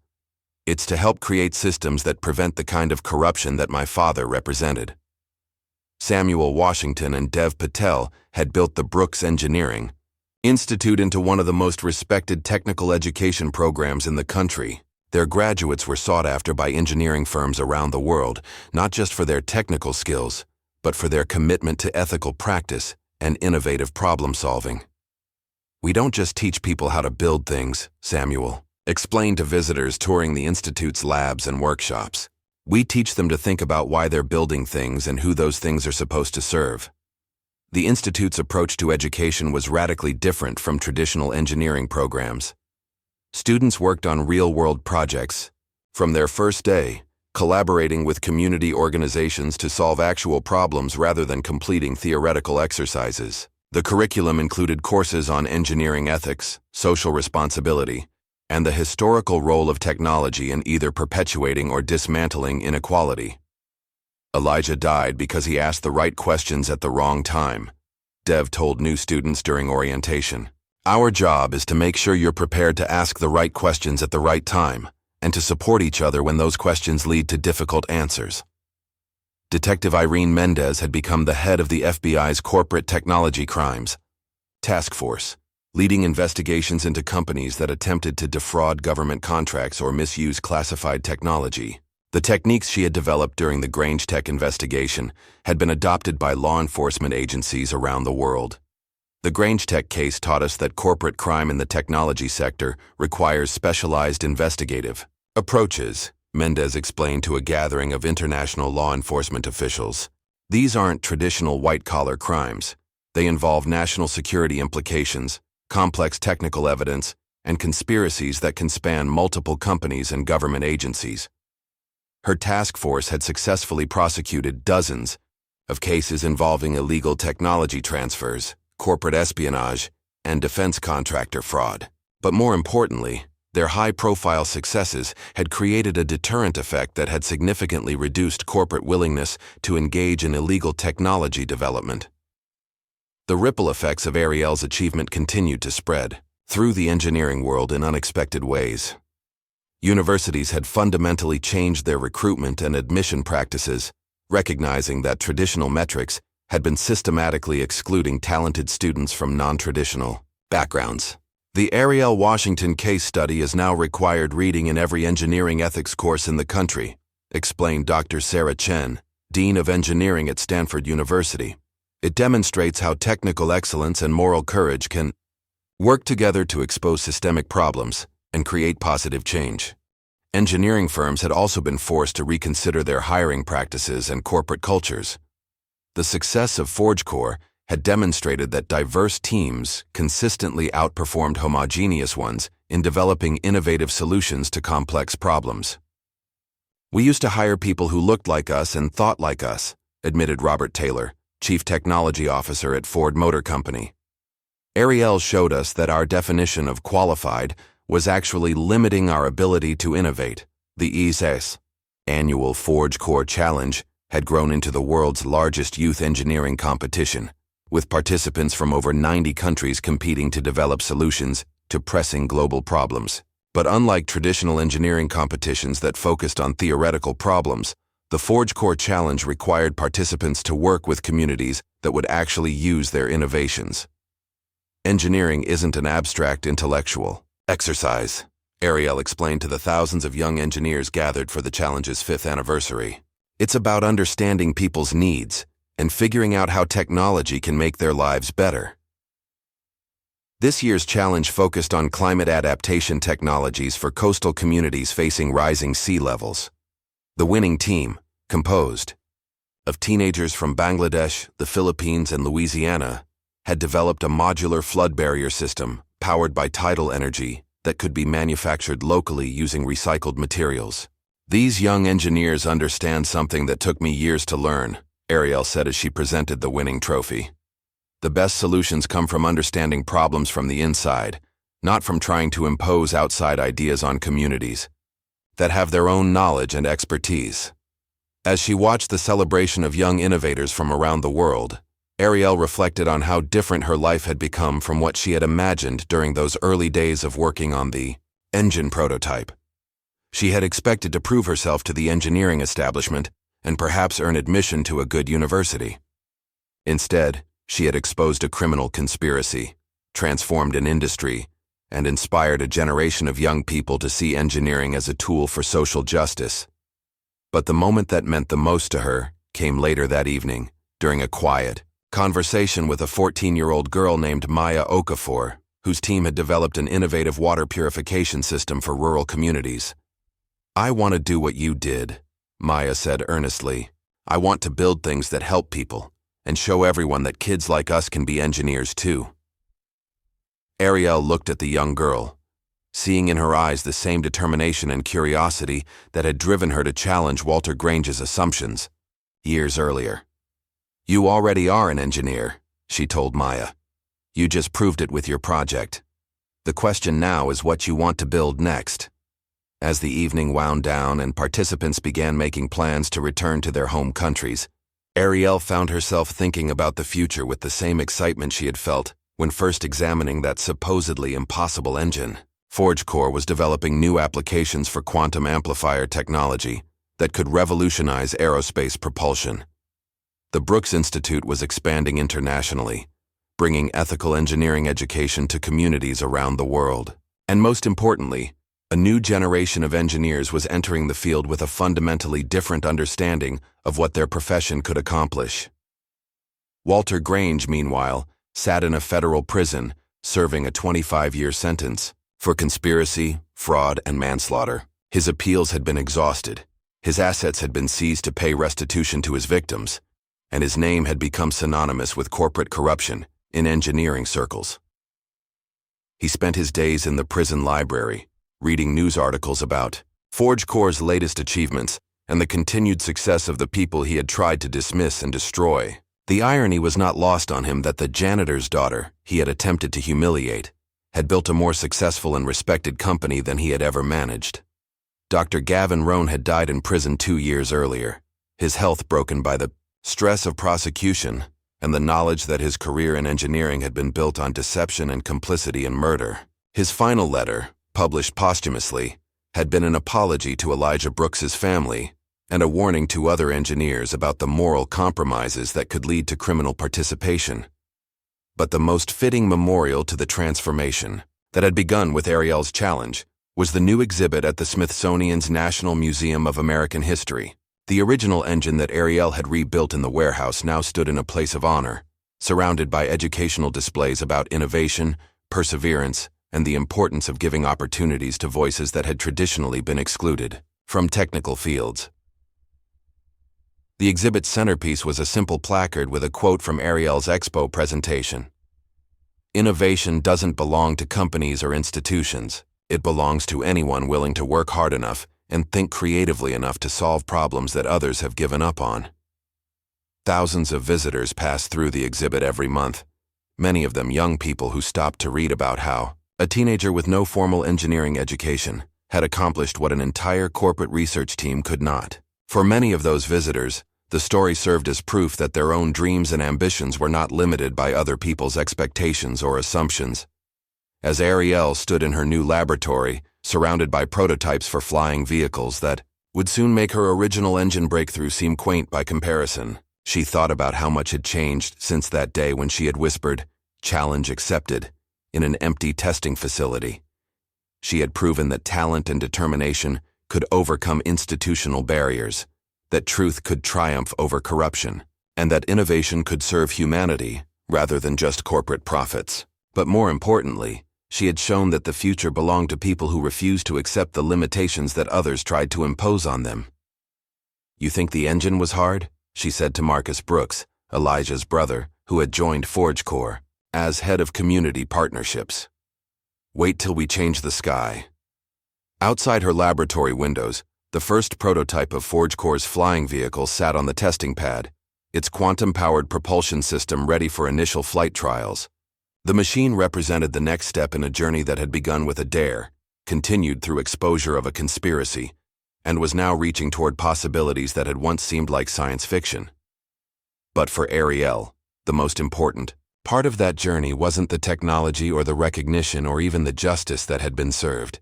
Speaker 1: "It's to help create systems that prevent the kind of corruption that my father represented." Samuel Washington and Dev Patel had built the Brooks Engineering Institute into one of the most respected technical education programs in the country. Their graduates were sought after by engineering firms around the world, not just for their technical skills, but for their commitment to ethical practice and innovative problem-solving. "We don't just teach people how to build things," Samuel explained to visitors touring the Institute's labs and workshops. "We teach them to think about why they're building things and who those things are supposed to serve." The Institute's approach to education was radically different from traditional engineering programs. Students worked on real-world projects, from their first day, collaborating with community organizations to solve actual problems rather than completing theoretical exercises. The curriculum included courses on engineering ethics, social responsibility, and the historical role of technology in either perpetuating or dismantling inequality. "Elijah died because he asked the right questions at the wrong time," Dev told new students during orientation. "Our job is to make sure you're prepared to ask the right questions at the right time, and to support each other when those questions lead to difficult answers." Detective Irene Mendez had become the head of the FBI's Corporate Technology Crimes Task Force, leading investigations into companies that attempted to defraud government contracts or misuse classified technology. The techniques she had developed during the Grange Tech investigation had been adopted by law enforcement agencies around the world. The Grange Tech case taught us that corporate crime in the technology sector requires specialized investigative approaches, Mendez explained to a gathering of international law enforcement officials. "These aren't traditional white-collar crimes. They involve national security implications, complex technical evidence, and conspiracies that can span multiple companies and government agencies." Her task force had successfully prosecuted dozens of cases involving illegal technology transfers, corporate espionage, and defense contractor fraud. But more importantly, their high-profile successes had created a deterrent effect that had significantly reduced corporate willingness to engage in illegal technology development. The ripple effects of Arielle's achievement continued to spread through the engineering world in unexpected ways. Universities had fundamentally changed their recruitment and admission practices, recognizing that traditional metrics had been systematically excluding talented students from non-traditional backgrounds. "The Arielle Washington case study is now required reading in every engineering ethics course in the country," explained Dr. Sarah Chen, Dean of Engineering at Stanford University. "It demonstrates how technical excellence and moral courage can work together to expose systemic problems and create positive change." Engineering firms had also been forced to reconsider their hiring practices and corporate cultures. The success of ForgeCore had demonstrated that diverse teams consistently outperformed homogeneous ones in developing innovative solutions to complex problems. "We used to hire people who looked like us and thought like us," admitted Robert Taylor, Chief Technology Officer at Ford Motor Company. "Arielle showed us that our definition of qualified was actually limiting our ability to innovate." The ESA's annual ForgeCore Challenge had grown into the world's largest youth engineering competition, with participants from over 90 countries competing to develop solutions to pressing global problems. But unlike traditional engineering competitions that focused on theoretical problems, the ForgeCore Challenge required participants to work with communities that would actually use their innovations. "Engineering isn't an abstract intellectual exercise," Arielle explained to the thousands of young engineers gathered for the challenge's 5th anniversary. "It's about understanding people's needs and figuring out how technology can make their lives better." This year's challenge focused on climate adaptation technologies for coastal communities facing rising sea levels. The winning team, composed of teenagers from Bangladesh, the Philippines, and Louisiana, had developed a modular flood barrier system powered by tidal energy that could be manufactured locally using recycled materials. These young engineers understand something that took me years to learn, Arielle said as she presented the winning trophy. The best solutions come from understanding problems from the inside, not from trying to impose outside ideas on communities that have their own knowledge and expertise. As she watched the celebration of young innovators from around the world, Arielle reflected on how different her life had become from what she had imagined during those early days of working on the engine prototype. She had expected to prove herself to the engineering establishment and perhaps earn admission to a good university. Instead, she had exposed a criminal conspiracy, transformed an industry, and inspired a generation of young people to see engineering as a tool for social justice. But the moment that meant the most to her came later that evening, during a quiet conversation with a 14-year-old girl named Maya Okafor, whose team had developed an innovative water purification system for rural communities. "I want to do what you did," Maya said earnestly. "I want to build things that help people and show everyone that kids like us can be engineers too." Arielle looked at the young girl, seeing in her eyes the same determination and curiosity that had driven her to challenge Walter Grange's assumptions years earlier. "You already are an engineer," she told Maya. "You just proved it with your project. The question now is what you want to build next." As the evening wound down and participants began making plans to return to their home countries, Arielle found herself thinking about the future with the same excitement she had felt when first examining that supposedly impossible engine. ForgeCore was developing new applications for quantum amplifier technology that could revolutionize aerospace propulsion. The Brooks Institute was expanding internationally, bringing ethical engineering education to communities around the world. And most importantly, a new generation of engineers was entering the field with a fundamentally different understanding of what their profession could accomplish. Walter Grange, meanwhile, sat in a federal prison, serving a 25-year sentence for conspiracy, fraud, and manslaughter. His appeals had been exhausted, his assets had been seized to pay restitution to his victims, and his name had become synonymous with corporate corruption in engineering circles. He spent his days in the prison library, reading news articles about ForgeCore's latest achievements and the continued success of the people he had tried to dismiss and destroy. The irony was not lost on him that the janitor's daughter he had attempted to humiliate had built a more successful and respected company than he had ever managed. Dr. Gavin Rohn had died in prison 2 years earlier, his health broken by the stress of prosecution and the knowledge that his career in engineering had been built on deception and complicity in murder. His final letter, published posthumously, had been an apology to Elijah Brooks's family and a warning to other engineers about the moral compromises that could lead to criminal participation. But the most fitting memorial to the transformation that had begun with Arielle's challenge was the new exhibit at the Smithsonian's National Museum of American History. The original engine that Arielle had rebuilt in the warehouse now stood in a place of honor, surrounded by educational displays about innovation, perseverance, and the importance of giving opportunities to voices that had traditionally been excluded from technical fields. The exhibit's centerpiece was a simple placard with a quote from Arielle's expo presentation. "Innovation doesn't belong to companies or institutions. It belongs to anyone willing to work hard enough and think creatively enough to solve problems that others have given up on." Thousands of visitors pass through the exhibit every month, many of them young people who stopped to read about how a teenager with no formal engineering education had accomplished what an entire corporate research team could not. For many of those visitors, the story served as proof that their own dreams and ambitions were not limited by other people's expectations or assumptions. As Arielle stood in her new laboratory, surrounded by prototypes for flying vehicles that would soon make her original engine breakthrough seem quaint by comparison, she thought about how much had changed since that day when she had whispered, "Challenge accepted," in an empty testing facility. She had proven that talent and determination could overcome institutional barriers, that truth could triumph over corruption, and that innovation could serve humanity rather than just corporate profits. But more importantly, she had shown that the future belonged to people who refused to accept the limitations that others tried to impose on them. "You think the engine was hard?" she said to Marcus Brooks, Elijah's brother, who had joined ForgeCore as head of community partnerships. Wait till we change the sky. Outside her laboratory windows, the first prototype of ForgeCore's flying vehicle sat on the testing pad, its quantum-powered propulsion system ready for initial flight trials. The machine represented the next step in a journey that had begun with a dare, continued through exposure of a conspiracy, and was now reaching toward possibilities that had once seemed like science fiction. But for Arielle, the most important part of that journey wasn't the technology or the recognition or even the justice that had been served.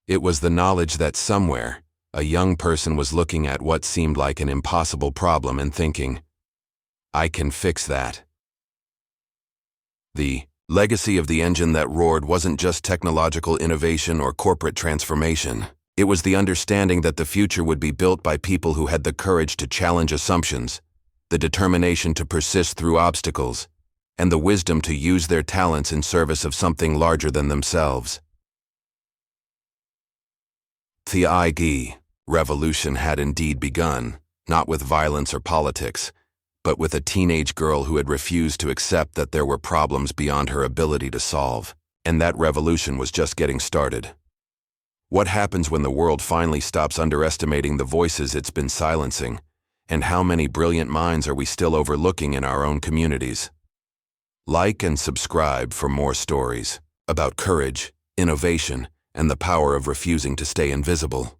Speaker 1: It was the knowledge that somewhere, a young person was looking at what seemed like an impossible problem and thinking, I can fix that. The legacy of the engine that roared wasn't just technological innovation or corporate transformation. It was the understanding that the future would be built by people who had the courage to challenge assumptions, the determination to persist through obstacles, and the wisdom to use their talents in service of something larger than themselves. The AI revolution had indeed begun, not with violence or politics, but with a teenage girl who had refused to accept that there were problems beyond her ability to solve, and that revolution was just getting started. What happens when the world finally stops underestimating the voices it's been silencing, and how many brilliant minds are we still overlooking in our own communities? Like and subscribe for more stories about courage, innovation, and the power of refusing to stay invisible.